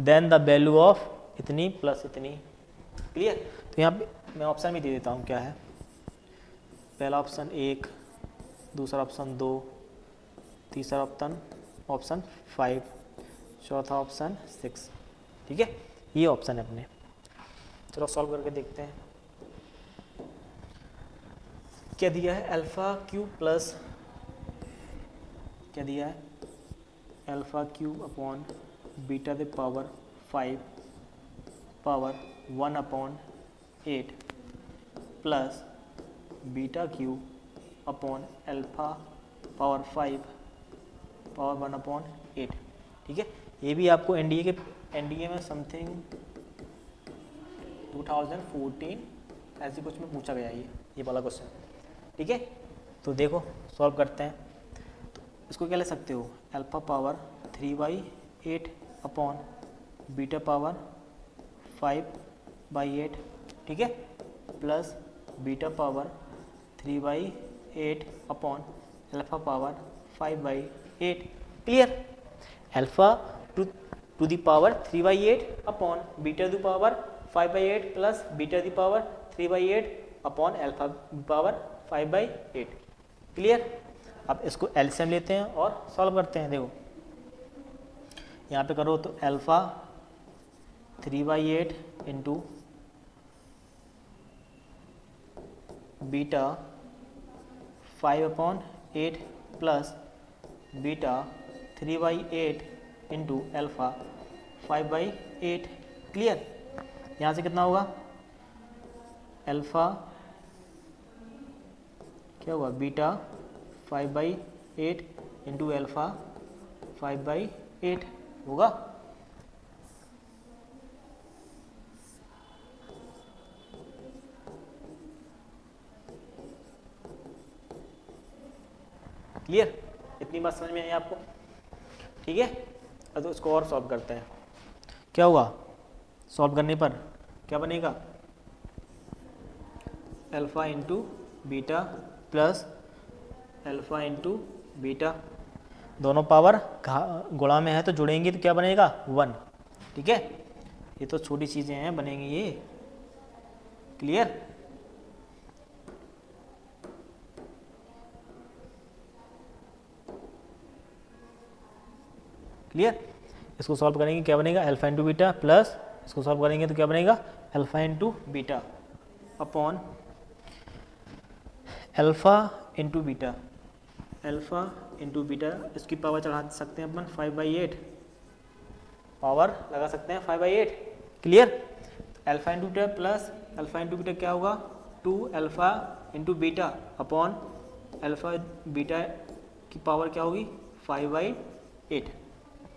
then the value of इतनी प्लस इतनी। क्लियर? तो यहाँ पे मैं ऑप्शन भी दे देता हूँ, क्या है, पहला ऑप्शन 1, दूसरा ऑप्शन 2, तीसरा ऑप्शन 5, चौथा ऑप्शन 6, ठीक है, ये ऑप्शन है अपने। चलो सॉल्व करके देखते हैं। क्या दिया है, अल्फा क्यूब प्लस, क्या दिया है, alpha cube upon beta the power 5 power 1 upon 8 plus beta cube upon alpha power 5 power 1 upon 8, ठीक है। ये भी आपको एनडीए में समथिंग 2014 ऐसी कुछ में पूछा गया ये वाला क्वेश्चन, ठीक है। तो देखो सॉल्व करते हैं। तो इसको क्या ले सकते हो, alpha power 3/8 upon beta power 5/8, ठीक है, plus beta power 3/8 upon alpha power 5/8। Clear? Alpha two the power 3/8 upon beta two power 5/8 plus beta the power 3/8 upon alpha power 5/8। Clear? अब इसको एलसीएम लेते हैं और सॉल्व करते हैं। देखो यहाँ पे करो तो alpha 3/8 into beta 5/8 plus beta 3/8 into alpha 5/8। Clear? यहाँ से कितना होगा, अल्फा क्या हुआ, बीटा 5/8 इंटू अल्फा 5/8 होगा। क्लियर? इतनी बात समझ में आई आपको? ठीक है। अब तो इसको और सॉल्व करते हैं। क्या हुआ, सॉल्व करने पर क्या बनेगा, alpha into beta plus alpha into beta, दोनों पावर गुणा में है तो जुड़ेंगी तो क्या बनेगा 1, ठीक है। ये तो छोटी चीज़ें हैं, बनेंगी ये। क्लियर? क्लियर? इसको सॉल्व करेंगे क्या बनेगा, अल्फा इंटू बीटा प्लस इसको सॉल्व करेंगे तो क्या बनेगा, alpha into beta upon alpha into beta, alpha into beta, इसकी पावर चढ़ा सकते हैं अपन 5/8, पावर लगा सकते हैं 5/8। Clear? Alpha into beta plus alpha into beta क्या होगा, 2 alpha into beta upon alpha beta की पावर क्या होगी 5/8,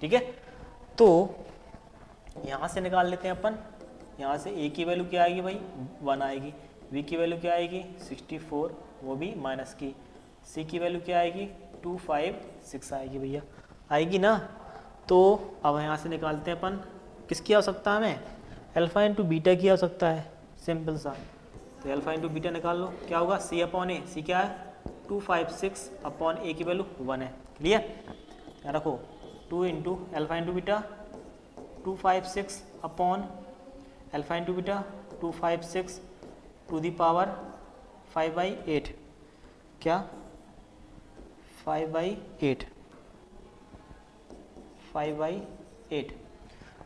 ठीक है। तो यहाँ से निकाल लेते हैं अपन, यहाँ से ए की वैल्यू क्या आएगी भाई 1 आएगी, बी की वैल्यू क्या आएगी 64, वो भी माइनस की, सी की वैल्यू क्या आएगी 256 आएगी भैया, आएगी ना। तो अब यहाँ से निकालते हैं अपन, किसकी आवश्यकता हमें, अल्फा इंटू बीटा की आवश्यकता है, सिंपल सा। तो अल्फा इंटू बीटा निकाल लो, क्या होगा सी अपॉन ए, सी क्या है 256 अपॉन ए की वैल्यू 1 है। क्लियर? यहाँ रखो 2 into alpha into beta 256 upon alpha into beta 256 to the power 5/8, क्या 5/8, 5/8।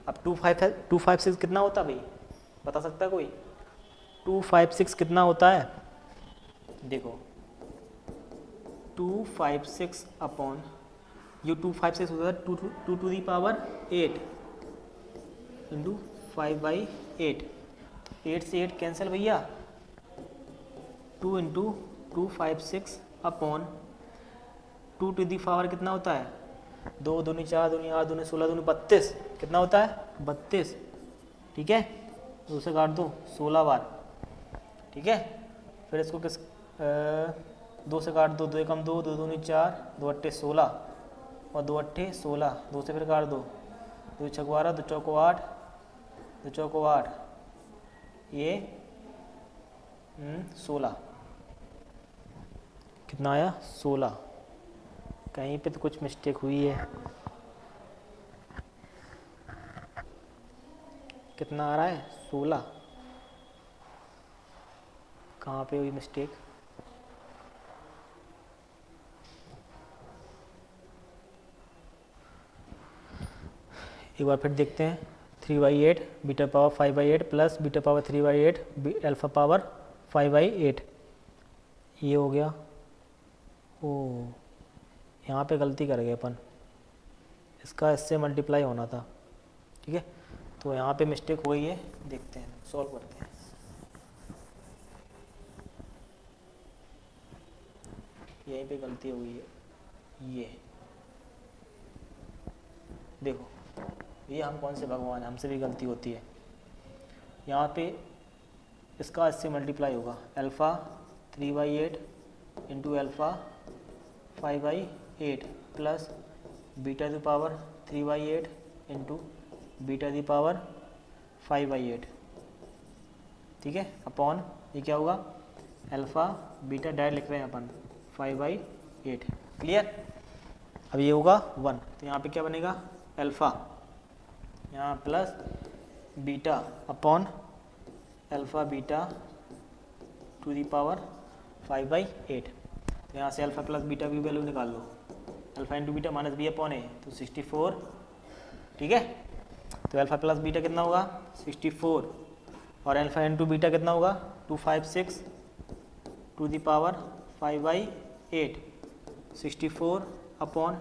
अब 256 कितना होता है भाई, बता सकता है कोई, 256 कितना होता है, देखो 256 अपॉन ये 256 होता है 2 टू दी पावर 8 इंटू 5/8, 8 से 8 कैंसिल भैया, 2 into 256 upon 2 to the power कितना होता है 2 दूनी 4 दूनी 8 दूनी 16 दूनी 32, कितना होता है 32, ठीक है। 2 से काट दो 16 बार, ठीक है। फिर इसको किस 2 से काट दो, 2 एकम 2, 2 दूनी 4, 2 अट्ठे 16 और 2 अट्ठे 16, 2 से फिर काट दो, 2 छक 12, 2 चौको 8, 2 चौको 8, ये 16, कितना आया 16। कहीं पे तो कुछ मिस्टेक हुई है, कितना आ रहा है 16, कहाँ पे हुई मिस्टेक? एक बार फिर देखते हैं। 3/8 beta power 5/8 plus beta power 3/8 alpha power 5/8, ये हो गया। ओ, यहाँ पे गलती कर गए अपन, इसका इससे मल्टीप्लाई होना था, ठीक है। तो यहाँ पे मिस्टेक हो गई है, देखते हैं, सॉल्व करते हैं। यहीं पे गलती हो गई है, ये देखो, ये हम कौन से भगवान हैं, हमसे भी गलती होती है। यहाँ पे इसका इससे मल्टीप्लाई होगा, alpha 3/8 into alpha 5/8 plus beta the power 3/8 into beta the power 5/8, ठीक है, अपॉन ये क्या होगा अल्फ़ा बीटा डायरेक्ट लिख रहे हैं अपन 5/8, क्लियर। अब ये होगा 1, तो यहाँ पे क्या बनेगा अल्फ़ा, यहाँ plus beta upon alpha beta to the power 5/8, तो यहाँ से अल्फ़ा प्लस बीटा की वैल्यू निकाल लो, alpha into beta minus B upon A, तो 64, ठीक है। तो अल्फ़ा प्लस बीटा कितना होगा 64, और अल्फ़ा इंटू बीटा कितना होगा 256 टू दी पावर 5/8, 64 अपॉन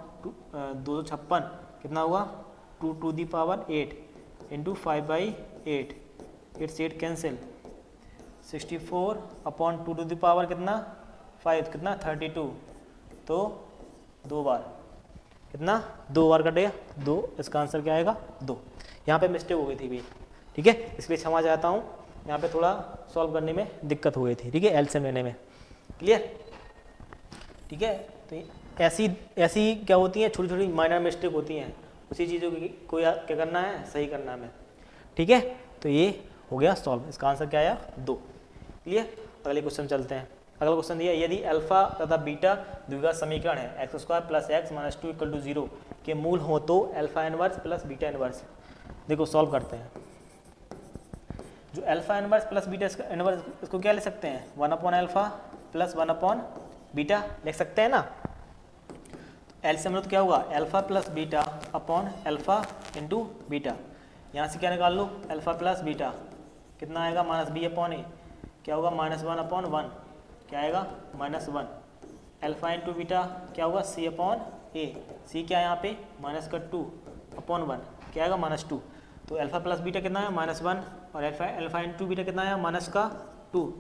256 कितना हुआ 2 टू दी पावर 8 इंटू 5/8, 8 से 8 cancel, 64 upon 2 to the power कितना 5, कितना 32, तो 2 बार, कितना 2 बार कटेगा 2, इसका आंसर क्या आएगा 2। यहाँ पे मिस्टेक हो गई थी भी, ठीक है, इसलिए क्षमा चाहता हूँ, यहाँ पे थोड़ा सॉल्व करने में दिक्कत हो गई थी, ठीक है, एलसीएम लेने में, क्लियर, ठीक है। तो ऐसी क्या होती हैं, छोटी छोटी माइनर मिस्टेक होती हैं, उसी चीज़ों की कोई क्या करना है, सही करना है हमें, ठीक है। तो ये हो गया सॉल्व, इसका आंसर क्या आया 2, क्लियर। अगले क्वेश्चन चलते हैं। अगला क्वेश्चन दिया, यदि अल्फा तथा बीटा द्विघात समीकरण है x² plus x minus 2 equal to 0 के मूल हो तो alpha inverse plus beta inverse. देखो सॉल्व करते हैं। जो alpha inverse plus beta inverse, इसको क्या ले सकते हैं 1/अल्फा प्लस 1/बीटा लिख सकते हैं ना। एलसीएम तो क्या होगा alpha plus beta upon alpha into beta. यहाँ से क्या निकाल लो अल्फा प्लस बीटा कितना आएगा माइनस बी अपॉन ए, क्या होगा -1/1, क्या आएगा -1। अल्फा इंटू बीटा क्या होगा सी अपॉन ए, सी क्या है यहाँ पे -2/1, क्या आएगा -2। तो अल्फा प्लस बीटा कितना है -1 और अल्फा इंटू बीटा कितना आया -2,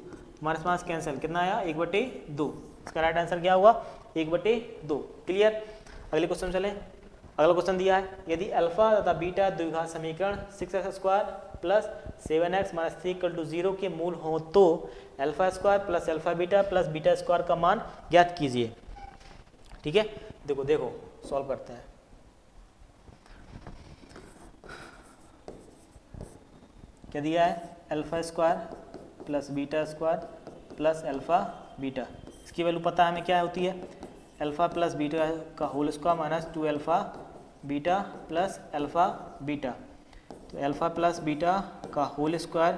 माइनस माइनस कैंसिल, कितना आया 1/2। इसका राइट आंसर क्या होगा 1/2, क्लियर। अगले क्वेश्चन चले। अगला क्वेश्चन दिया है यदि अल्फा तथा बीटा द्विघात समीकरण 6x² plus 7x minus 3 equal to 0 के मूल हो तो alpha square plus alpha beta plus beta square का मान ज्ञात कीजिए। ठीक है, देखो सॉल्व करते हैं। क्या दिया है alpha square plus beta square plus alpha beta, इसकी वैल्यू पता है हमें क्या होती है अल्फा प्लस बीटा का whole square minus 2 alpha beta plus alpha beta. तो अल्फा प्लस बीटा का होल स्क्वायर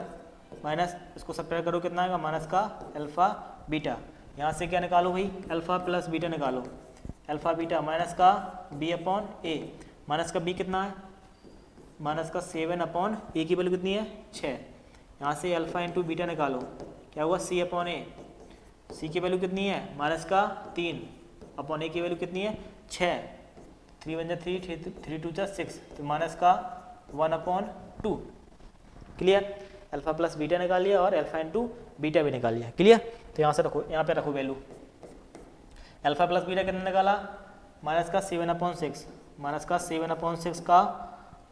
माइनस इसको सब्ट्रैक्ट करो कितना आएगा माइनस का अल्फा बीटा। यहाँ से क्या निकालो भाई अल्फा प्लस बीटा निकालो, अल्फा बीटा माइनस का बी अपॉन ए, माइनस का बी कितना है माइनस का 7 अपॉन ए की वैल्यू कितनी है 6। यहाँ से अल्फा इंटू बीटा निकालो क्या हुआ सी अपॉन ए, सी की वैल्यू कितनी है माइनस का 3 अपॉन ए की वैल्यू कितनी है 6, 3 1 3 3 2 6, तो माइनस का 1/2, क्लियर। अल्फा प्लस बीटा निकाल लिया और अल्फा इंटू बीटा भी निकाल लिया, क्लियर। तो यहाँ से रखो, यहाँ पे रखो वैल्यू अल्फा प्लस बीटा कितना निकाला माइनस का 7/6, माइनस का 7/6 का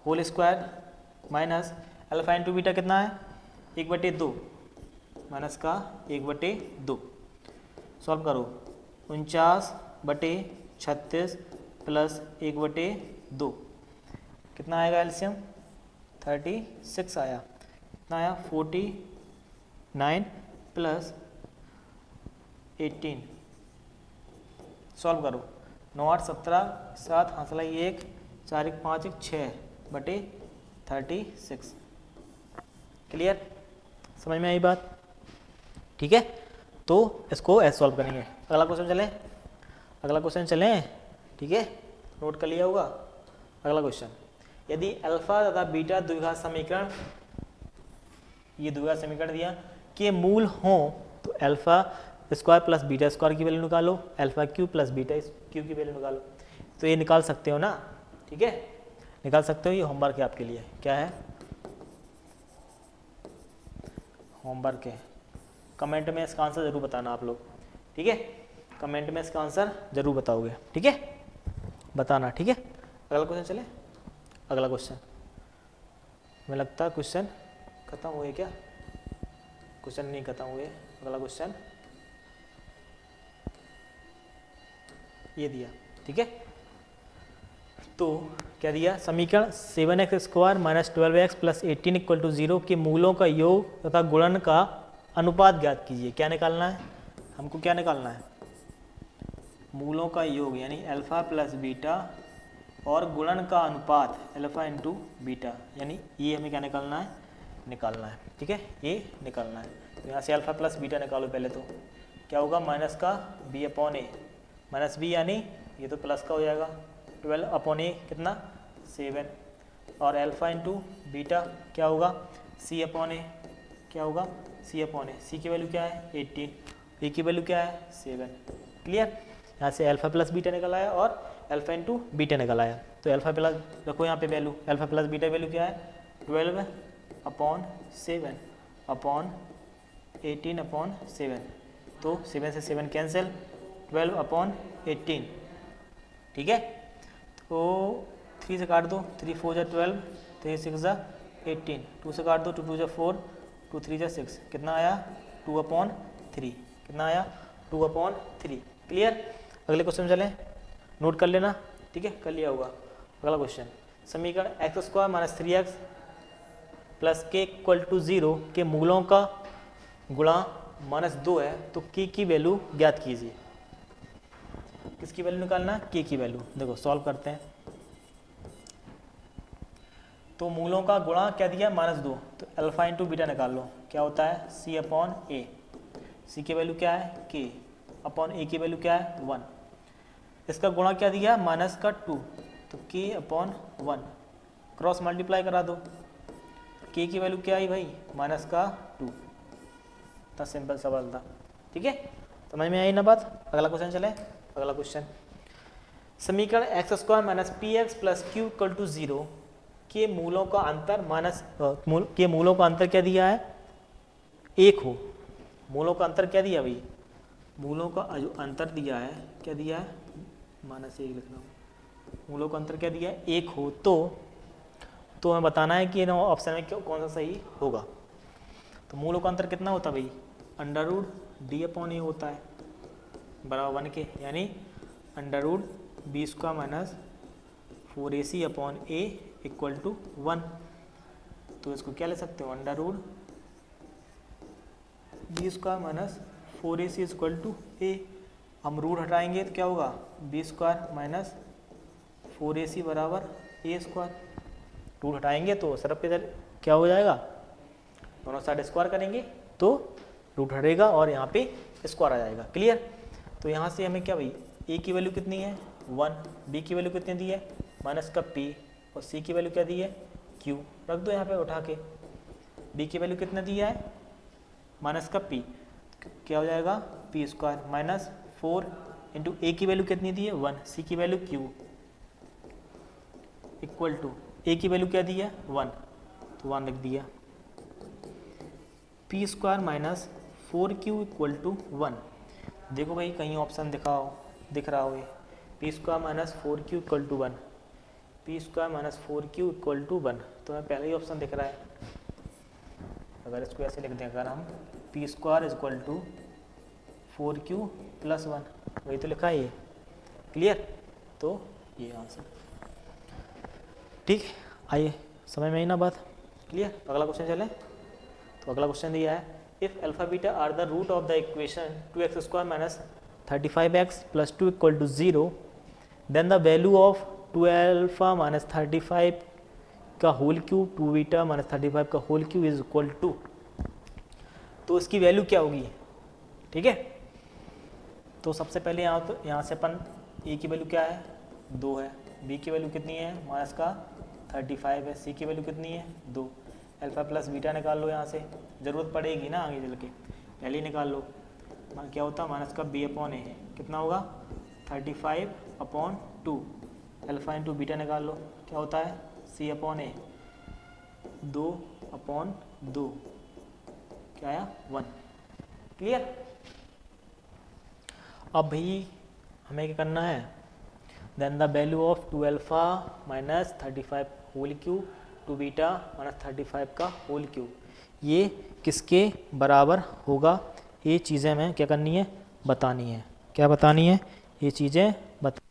whole square minus alpha into beta कितना है 1/2, माइनस का 1/2। सॉल्व करो 49/36 प्लस 1/2, कितना आएगा एलसीएम 36 आया, कितना आया 49 प्लस 18, सॉल्व करो, 9 8 17 7 हाँसलाई 1 4 1 5 1 6/36, क्लियर, समझ में आई बात, ठीक है। तो इसको ऐसे सॉल्व करेंगे। अगला क्वेश्चन चलें, अगला क्वेश्चन चलें, ठीक है, नोट कर लिया होगा। अगला क्वेश्चन, यदि अल्फा तथा बीटा द्विघात समीकरण, ये द्विघात समीकरण दिया के मूल हों तो alpha square plus beta square की वैल्यू निकालो, alpha Q plus beta Q की वैल्यू निकालो। तो ये निकाल सकते हो ना, ठीक है, निकाल सकते हो, ये होमवर्क है आपके लिए। क्या है, होमवर्क है, कमेंट में इसका आंसर जरूर बताना आप लोग, ठीक है, कमेंट में इसका आंसर जरूर बताओगे, ठीक है, बताना, ठीक है। अगला क्वेश्चन चले, अगला क्वेश्चन, मुझे लगता है क्वेश्चन खत्म हुए क्या, क्वेश्चन नहीं खत्म हुए। अगला क्वेश्चन ये दिया, ठीक है, तो क्या दिया, समीकरण 7x square minus 12x plus 18 equal to 0 के मूलों का योग तथा गुणन का अनुपात ज्ञात कीजिए। क्या निकालना है हमको, क्या निकालना है, मूलों का योग यानी अल्फा प्लस बीटा और गुणन का अनुपात अल्फा इंटू बीटा, यानी ये हमें क्या निकालना है, निकालना है, ठीक है, ये निकालना है। तो यहाँ से अल्फा प्लस बीटा निकालो पहले, तो क्या होगा, माइनस का b/a, माइनस b यानी ये तो प्लस का हो जाएगा, 12/a कितना 7, और अल्फा इंटू बीटा क्या होगा c/a, क्या होगा c/a, c की वैल्यू क्या है 18, a की वैल्यू क्या है 7, क्लियर। यहाँ से अल्फा प्लस बीटा निकल आया और अल्फा इंटू बीटा निकल आया। तो अल्फा प्लस रखो यहाँ पे value, alpha plus beta value क्या है 12/7/18/7, तो 7 से 7 कैंसिल, 12/18, ठीक है, तो 3 से काट दो, 3 4 जा 12, 3 6 जा 18, 2 से काट दो, 2 2 जा 4, 2 3 जा 6, कितना आया 2/3, कितना आया 2/3, क्लियर। अगले क्वेश्चन चलें, नोट कर लेना, ठीक है, कर लिया होगा। अगला क्वेश्चन, समीकरण x square minus 3x plus के इक्वल टू 0 के मूलों का गुणा -2 है, तो k की वैल्यू ज्ञात कीजिए। किसकी वैल्यू निकालना, k की वैल्यू। देखो सॉल्व करते हैं, तो मूलों का गुणा क्या दिया -2, तो अल्फा इंटू बीटा निकाल लो, क्या होता है c/a, c की वैल्यू क्या है k अपॉन a की वैल्यू क्या है 1, इसका गुणा क्या दिया -2, तो k/1, क्रॉस मल्टीप्लाई करा दो, k की वैल्यू क्या आई भाई -2, इतना सिंपल सवाल था, ठीक है, समझ में आई ना बात। अगला क्वेश्चन चले, अगला क्वेश्चन, समीकरण x square minus px plus q equal to 0 के मूलों का अंतर के मूलों का अंतर क्या दिया है 1 हो, मूलों का अंतर क्या दिया भाई, मूलों का जो अंतर दिया है क्या दिया है -1 लिख रहा हूँ, मूलों का अंतर क्या दिया है 1 हो, तो हमें बताना है कि ऑप्शन में कौन सा सही होगा। तो मूलों का अंतर कितना होता है भाई, √d/a होता है बराबर 1 के, यानी √b² minus 4ac/a equal to 1, तो इसको क्या ले सकते हो √b² minus 4ac equal to a, हम रूट हटाएंगे तो क्या होगा b² माइनस 4ac बराबर a², रूट हटाएंगे तो सिर्फ इधर क्या हो जाएगा, दोनों साइड स्क्वायर करेंगे तो रूट हटेगा और यहाँ पे स्क्वायर आ जाएगा, क्लियर। तो यहाँ से हमें क्या भाई a की वैल्यू कितनी है 1, b की वैल्यू कितनी दी है माइनस का p, और c की वैल्यू क्या दी है q, रख दो यहाँ पे उठा के, b की वैल्यू कितना दिया है माइनस का p, क्या हो जाएगा p² माइनस 4 इंटू a की वैल्यू कितनी दी है 1, c की value q equal to a की वैल्यू क्या दी है 1, तो 1 लिख दिया, p² minus 4q equal to 1। देखो भाई कहीं ऑप्शन दिख रहा हो ये p² minus 4q equal to 1, p² minus 4q equal to 1, तो हमें पहले ही ऑप्शन दिख रहा है। अगर इसको ऐसे लिख दें, अगर हम p² equal to 4q plus 1, वही तो लिखा है ये, क्लियर। तो ये आंसर। ठीक, आइए समझ में आई ना बात, क्लियर। अगला क्वेश्चन चलें। तो अगला क्वेश्चन दिया है if alpha beta are the root of the equation 2x² minus 35x plus 2 equal to 0, then the value of 2 alpha minus 35 का होल क्यूब 2 बीटा माइनस 35 का whole cube is equal to, तो इसकी वैल्यू क्या होगी, ठीक है। तो सबसे पहले यहाँ से अपन ए की वैल्यू क्या है 2 है, बी की वैल्यू कितनी है माइनस का 35 है, सी की वैल्यू कितनी है 2, अल्फा प्लस बीटा निकाल लो, यहाँ से ज़रूरत पड़ेगी ना आगे चल के, पहले ही निकाल लो। क्या होता है माइनस का बी अपॉन ए कितना होगा 35/2, अल्फा इंटू बीटा निकाल लो, क्या होता है सी अपॉन ए 2/2, क्या आया 1, क्लियर। अब भाई हमें क्या करना है, then the value of 2 alpha minus 35 whole cube 2 beta minus 35 का होल क्यूब, ये किसके बराबर होगा, ये चीज़ें हमें क्या करनी है बतानी है, क्या बतानी है, ये चीज़ें बता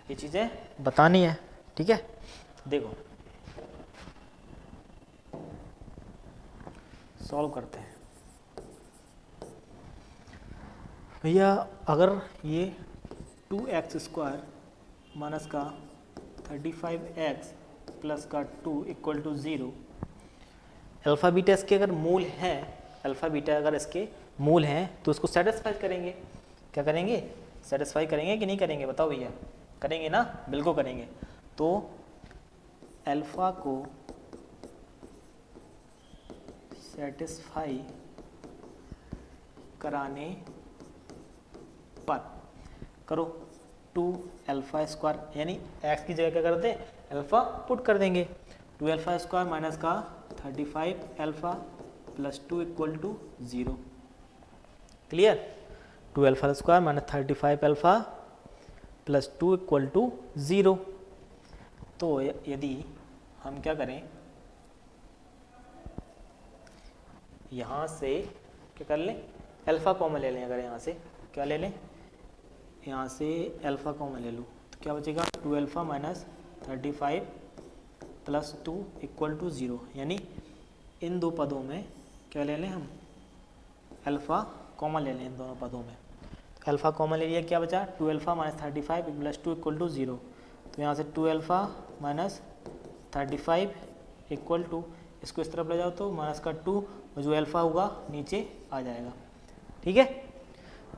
ये चीज़ें बतानी है, ठीक है। देखो सॉल्व करते हैं भैया, अगर ये 2x² माइनस का 35x प्लस का 2 इक्वल टू 0, अल्फ़ा बीटा इसके अगर मूल हैं, अल्फ़ा बीटा अगर इसके मूल हैं तो इसको सेटिस्फाई करेंगे, क्या करेंगे सेटिस्फाई करेंगे कि नहीं करेंगे बताओ भैया, करेंगे ना, बिल्कुल करेंगे। तो अल्फ़ा को सेटिस्फाई कराने पर करो 2 अल्फा स्क्वायर, यानी x की जगह क्या करते हैं अल्फ़ा पुट कर देंगे, 2 अल्फा स्क्वायर माइनस का 35 alpha plus 2 equal to 0, clear. 2 alpha square minus 35 alpha plus 2 equal to 0। तो यदि हम क्या करें, यहाँ से क्या कर लें अल्फ़ा कॉमन ले लें, अगर यहाँ से क्या ले लें, यहाँ से अल्फ़ा कॉमन ले लूँ तो क्या बचेगा 2 alpha minus 35 plus 2 equal to 0, यानी इन दो पदों में क्या ले लें हम अल्फ़ा कॉमन ले लें इन दोनों पदों में। तो अल्फ़ा कॉमन ले लिया, क्या बचा 2 alpha minus 35 plus 2 equal to 0, तो यहाँ से 2 अल्फ़ा माइनस 35 इक्वल टू, इसको इस तरफ ले जाओ तो माइनस का 2 और जो अल्फ़ा होगा नीचे आ जाएगा, ठीक है।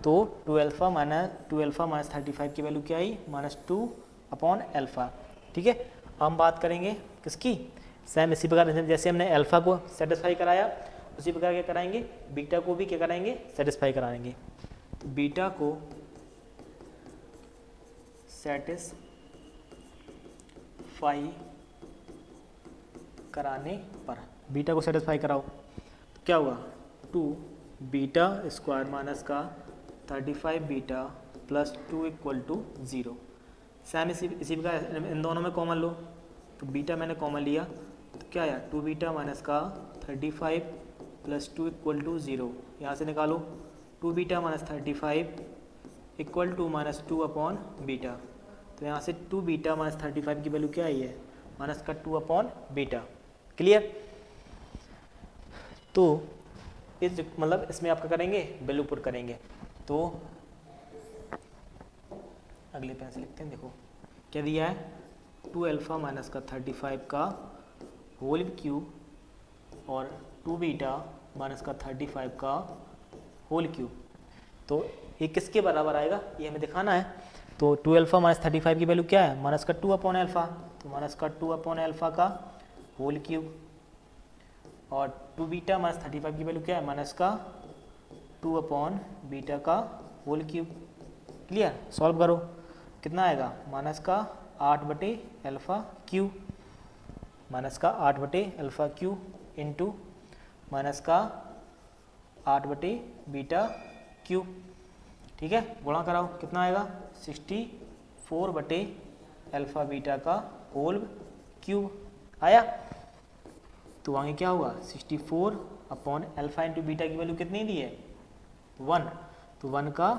तो 2 अल्फ़ा माइनस 35 की वैल्यू क्या आई -2/अल्फ़ा, ठीक है। हम बात करेंगे किसकी, सेम इसी प्रकार जैसे हमने अल्फ़ा को सेटिस्फाई कराया उसी प्रकार क्या कराएंगे बीटा को भी क्या कराएंगे सेटिस्फाई कराएंगे। तो बीटा को सेटिस्फाई कराने पर, बीटा को सेटिस्फाई कराओ तो क्या होगा 2 बीटा स्क्वायर माइनस का 35 beta plus 2 equal to 0, same इसी प्रकार इन दोनों में कॉमन लो, तो बीटा मैंने कॉमन लिया तो क्या आया 2 बीटा माइनस का 35 प्लस 2 इक्वल टू 0, यहाँ से निकालो 2 beta minus 35 equal to -2 beta, तो यहाँ से 2 बीटा माइनस 35 की वैल्यू क्या आई है माइनस का 2 बीटा, क्लियर। तो इस मतलब इसमें आप क्या करेंगे वैल्यू पुट करेंगे, तो अगले पेन से लिखते हैं, देखो क्या दिया है 2 अल्फ़ा माइनस का 35 का होल क्यूब और 2 बीटा माइनस का 35 का होल क्यूब, तो ये किसके बराबर आएगा ये हमें दिखाना है। तो 2 अल्फ़ा माइनस 35 की वैल्यू क्या है माइनस का 2/अल्फ़ा, तो माइनस का 2/अल्फ़ा का होल क्यूब और 2 बीटा माइनस 35 की वैल्यू क्या है माइनस का 2 बीटा का होल क्यूब, क्लियर। सॉल्व करो कितना आएगा माइनस का 8/अल्फ़ा क्यूब, माइनस का 8/अल्फ़ा क्यूब इंटू माइनस का 8/बीटा क्यूब, ठीक है। गुणा कराओ कितना आएगा 64/, अल्फ़ा बीटा का होल क्यूब आया। तो आगे क्या होगा 64 अपॉन अल्फ़ा इंटू बीटा की वैल्यू कितनी दी है 1, तो 1 का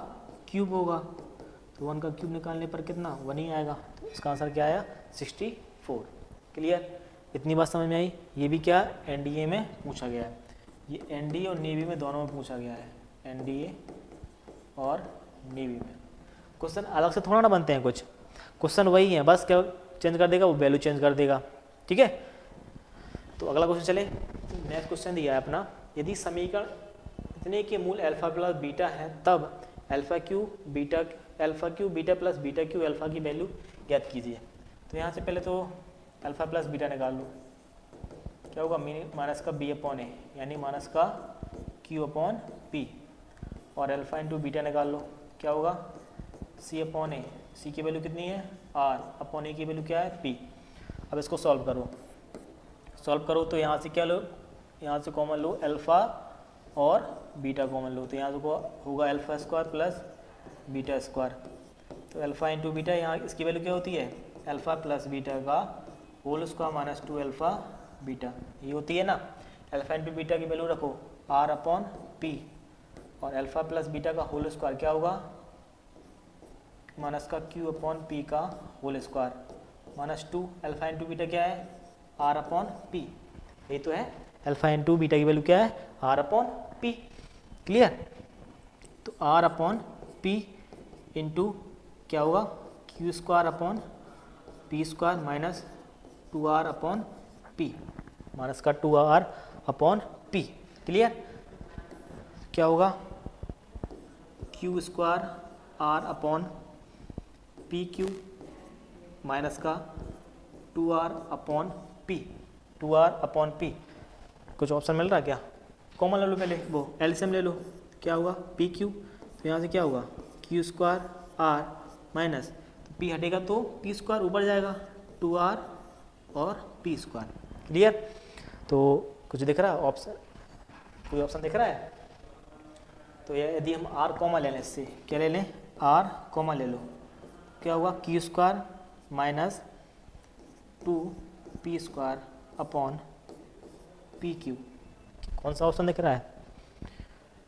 क्यूब होगा, तो 1 का क्यूब निकालने पर कितना 1 ही आएगा। तो इसका आंसर क्या आया 64। क्लियर, इतनी बात समझ में आई। ये भी क्या एनडीए में पूछा गया है, ये एनडीए और नेवी में दोनों में पूछा गया है, एनडीए और नेवी में। क्वेश्चन अलग से थोड़ा ना बनते हैं, कुछ क्वेश्चन वही है, बस क्या चेंज कर देगा, वो वैल्यू चेंज कर देगा। ठीक है, तो अगला क्वेश्चन चले। नेक्स्ट क्वेश्चन दिया है अपना, यदि समीकरण इतने के मूल अल्फा प्लस बीटा है तब alpha Q beta plus beta Q alpha की वैल्यू ज्ञात कीजिए। तो यहाँ से पहले तो अल्फा प्लस बीटा निकाल लो, क्या होगा माइनस का बी अपॉन ए, यानी माइनस का क्यू अपॉन पी, और अल्फा इंटू बीटा निकाल लो, क्या होगा सी अपॉन ए, सी की वैल्यू कितनी है आर, अपॉन ए की वैल्यू क्या है पी। अब इसको सॉल्व करो तो यहाँ से क्या लो, यहाँ से कॉमन लो अल्फ़ा और बीटा कॉमन लो, तो यहाँ से होगा alpha square plus beta square. तो अल्फ़ा इंटू बीटा, यहाँ इसकी वैल्यू क्या होती है अल्फ़ा प्लस बीटा का whole square minus 2 alpha beta, ये होती है ना। अल्फ़ा इंटू बीटा की वैल्यू रखो आर अपॉन पी, और अल्फ़ा प्लस बीटा का होल स्क्वायर क्या होगा माइनस का क्यू अपॉन पी का whole square minus 2 alpha into beta क्या है आर अपॉन पी, ये तो है अल्फ़ा इंटू बीटा की वैल्यू क्या है आर अपॉन पी। क्लियर, तो आर अपॉन पी इंटू क्या होगा q square upon p square minus 2r upon p, minus का 2r अपॉन पी। क्लियर, क्या होगा q square r upon p q minus का 2r upon p, 2r upon p. कुछ ऑप्शन मिल रहा है क्या, कॉमन ले लो पहले, वो एलसीएम ले लो, क्या होगा पी क्यू, तो यहाँ से क्या होगा क्यू स्क्वायर आर माइनस, तो पी हटेगा तो पी स्क्वायर ऊपर जाएगा 2r और पी स्क्वायर। क्लियर, तो कुछ दिख रहा है ऑप्शन, कोई ऑप्शन दिख रहा है। तो यदि हम r कॉमा ले लें, इससे क्या ले लें r कॉमा ले लो, क्या होगा q square minus 2 P square upon p Q. कौन सा ऑप्शन दिख रहा है,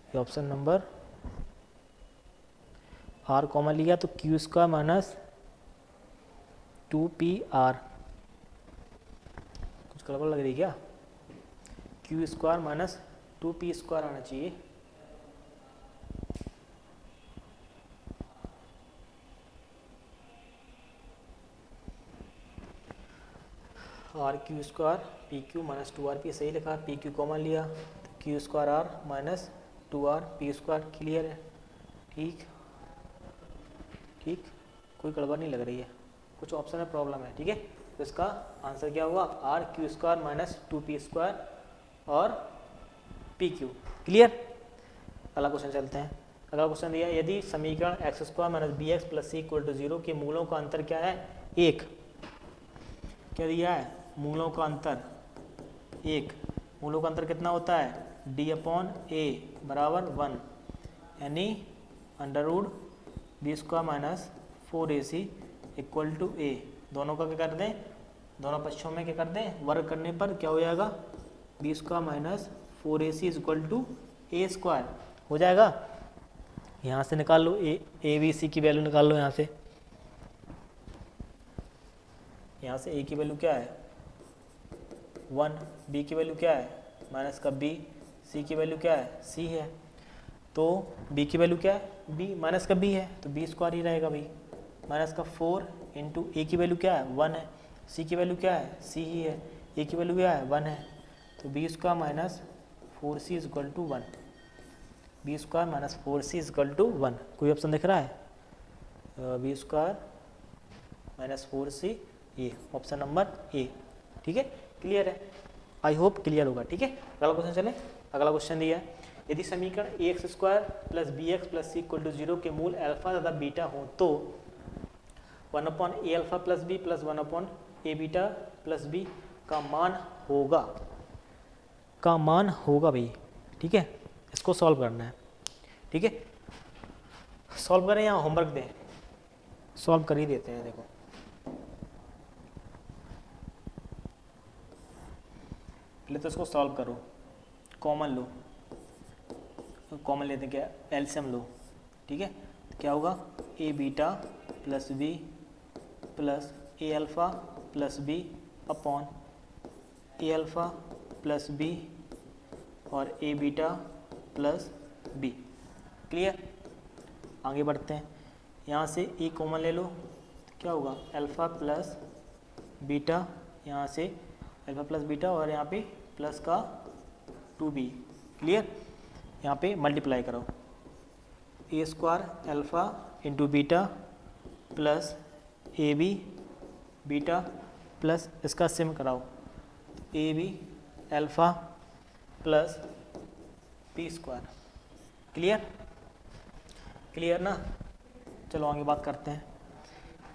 ये ऑप्शन नंबर r कॉमा लिया तो क्यू स्क्वायर माइनस 2pr, कुछ गड़बड़ लग रही है क्या, Q square minus 2p square आना चाहिए। R q square p q minus 2rp सही लिखा, पी क्यू कॉमन लिया तो q square r minus 2r p square. Clear है, ठीक, कोई गड़बड़ नहीं लग रही है, कुछ ऑप्शन में प्रॉब्लम है। ठीक है, तो इसका आंसर क्या हुआ r q square minus 2p square और पी क्यू। क्लियर, अगला क्वेश्चन चलते हैं। अगला क्वेश्चन दिया, यदि समीकरण x square minus b x plus C equal to 0 के मूलों का अंतर क्या है 1, क्या दिया है मूलों का अंतर 1, मूलों का अंतर कितना होता है डी अपॉन ए बराबर 1, यानी under root B square minus 4ac equal to A, दोनों का क्या कर दें, दोनों पक्षों में क्या कर दें वर्ग करने पर क्या हो जाएगा b square minus 4ac is equal to A square हो जाएगा। यहाँ से निकाल लो ए बी सी की वैल्यू निकाल लो, यहाँ से ए की वैल्यू क्या है 1, बी की वैल्यू क्या है माइनस का बी, सी की वैल्यू क्या है सी है, तो बी की वैल्यू क्या है बी माइनस का बी है, तो बी स्क्वायर ही रहेगा भाई, माइनस का 4 इंटू ए की वैल्यू क्या है 1 है, सी की वैल्यू क्या है सी ही है, ए की वैल्यू क्या है 1 है, तो B square minus 4c is equal to 1, b square minus 4c is equal to 1। कोई ऑप्शन दिख रहा है बी स्क्वायर माइनस 4c, ये ऑप्शन नंबर ए। ठीक है, क्लियर है, आई होप क्लियर होगा। ठीक है, अगला क्वेश्चन चले। अगला क्वेश्चन दिया है, यदि समीकरण A X square plus B x plus C equal to 0 के मूल अल्फा तथा बीटा हो तो 1 upon A alpha plus B plus 1 upon A beta plus B का मान होगा भाई। ठीक है, इसको सॉल्व करना है। ठीक है, सॉल्व करें या होमवर्क दें, सॉल्व कर ही देते हैं। देखो पहले तो इसको सॉल्व करो, कॉमन लो, कॉमन लेते हैं क्या, एलसीएम लो, ठीक है। तो क्या होगा, ए बीटा प्लस बी प्लस ए अल्फ़ा प्लस बी अपॉन ए अल्फ़ा प्लस बी और ए बीटा प्लस बी। क्लियर। आगे बढ़ते हैं, यहाँ से ए कॉमन ले लो, तो क्या होगा, अल्फ़ा प्लस बीटा, यहाँ से अल्फ़ा प्लस बीटा और यहाँ पे प्लस का 2b। क्लियर। यहाँ पे मल्टीप्लाई करो, A square alpha into beta plus A B beta plus इसका सिम कराओ, A B alpha plus B square. Clear. Clear ना। चलो आगे बात करते हैं।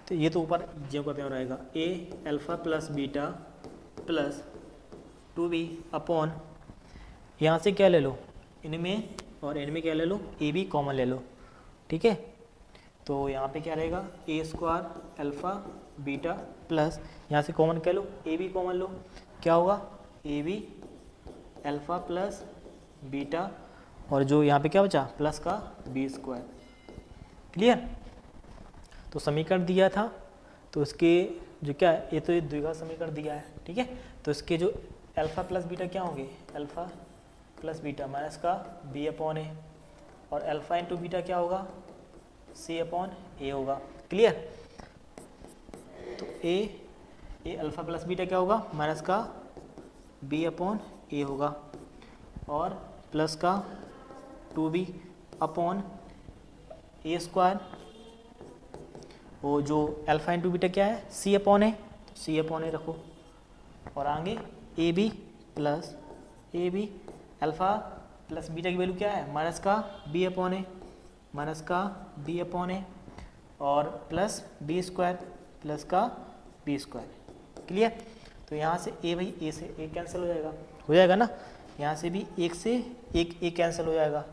तो ये तो ऊपर जो का प्योर रहेगा, A alpha plus beta plus 2b upon, यहाँ से क्या ले लो, इनमें और इनमें क्या ले लो, ए बी कॉमन ले लो, ठीक है। तो यहाँ पे क्या रहेगा, ए स्क्वायर अल्फ़ा बीटा प्लस, यहाँ से कॉमन क्या लो, ए बी कॉमन लो, क्या होगा, a B alpha plus beta और जो यहाँ पे क्या बचा, प्लस का बी स्क्वायर। क्लियर। तो समीकरण दिया था, तो इसके जो क्या है, ये तो ये द्विघात समीकरण दिया है, ठीक है। तो इसके जो अल्फ़ा प्लस बीटा क्या होंगे, अल्फ़ा प्लस बीटा माइनस का बी अपॉन ए, और अल्फ़ा इंटू बीटा क्या होगा, सी अपॉन ए होगा। क्लियर। तो ए अल्फ़ा प्लस बीटा क्या होगा, माइनस का बी अपॉन ए होगा और प्लस का 2b अपॉन ए स्क्वायर, वो जो अल्फ़ा इंटू बीटा क्या है, सी अपॉन ए, तो सी अपॉन ए रखो और आगे a b plus A B alpha plus beta की वैल्यू क्या है, माइनस का बी अपॉन ए, माइनस का बी अपॉन ए और प्लस बी स्क्वायर प्लस का बी स्क्वायर। क्लियर। तो यहाँ से ए भाई ए से ए कैंसिल हो जाएगा ना, यहाँ से भी एक से एक ए कैंसिल हो जाएगा,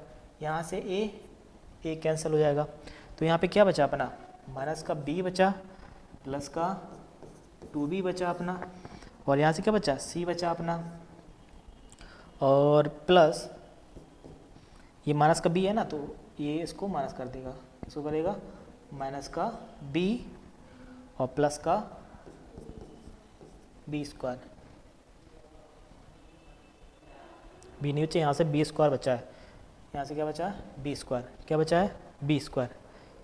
यहाँ से ए कैंसिल हो जाएगा। तो यहाँ पे क्या बचा अपना, माइनस का बी बचा प्लस का 2b बचा अपना, और यहाँ से क्या बचा, सी बचा अपना, और प्लस ये माइनस का b है ना, तो ये इसको माइनस कर देगा, इसको करेगा माइनस का b और प्लस का बी स्क्वायर। बी नहीं बचा, यहाँ से बी स्क्वायर बचा है, यहाँ से क्या बचा है, बी स्क्वायर, क्या बचा है, बी स्क्वायर।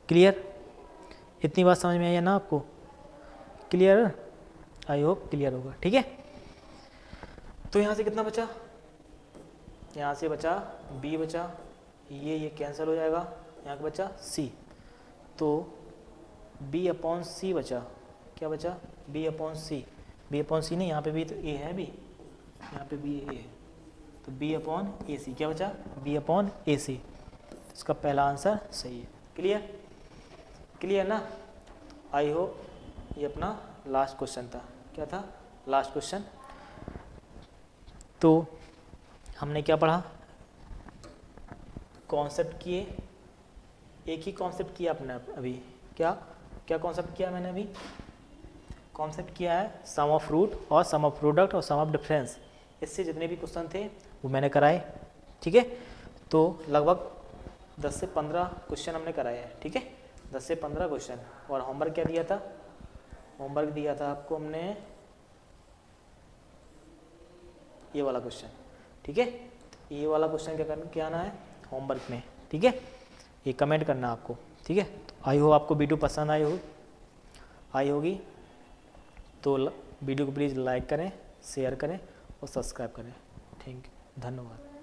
क्लियर। इतनी बात समझ में आई है ना आपको। क्लियर, आई होप क्लियर होगा, ठीक है। तो यहाँ से कितना बचा, यहाँ से बचा b बचा, ये कैंसिल हो जाएगा, यहाँ का बचा c, तो b अपॉन सी बचा, क्या बचा, b अपॉन सी, b अपॉन सी नहीं, यहाँ पे भी तो a है, b यहाँ पे भी a है, तो b अपॉन ए सी, क्या बचा, b अपॉन ए सी। इसका पहला आंसर सही है। क्लियर। क्लियर ना। आई होप ये अपना लास्ट क्वेश्चन था। क्या था, लास्ट क्वेश्चन। तो हमने क्या पढ़ा, कॉन्सेप्ट किए, एक ही कॉन्सेप्ट किया अपने अभी, क्या कॉन्सेप्ट किया मैंने अभी, कॉन्सेप्ट किया है सम ऑफ रूट और सम ऑफ प्रोडक्ट और सम ऑफ डिफरेंस। इससे जितने भी क्वेश्चन थे वो मैंने कराए, ठीक है। तो लगभग 10 से 15 क्वेश्चन हमने कराए हैं, ठीक है, 10 से 15 क्वेश्चन। और होमवर्क क्या दिया था, होमवर्क दिया था आपको हमने ये वाला क्वेश्चन, ठीक है। ये वाला क्वेश्चन क्या आना है होमवर्क में, ठीक है, ये कमेंट करना आपको, ठीक है। तो आई हो आपको वीडियो पसंद आई होगी, तो वीडियो को प्लीज़ लाइक करें, शेयर करें और सब्सक्राइब करें। थैंक यू, धन्यवाद।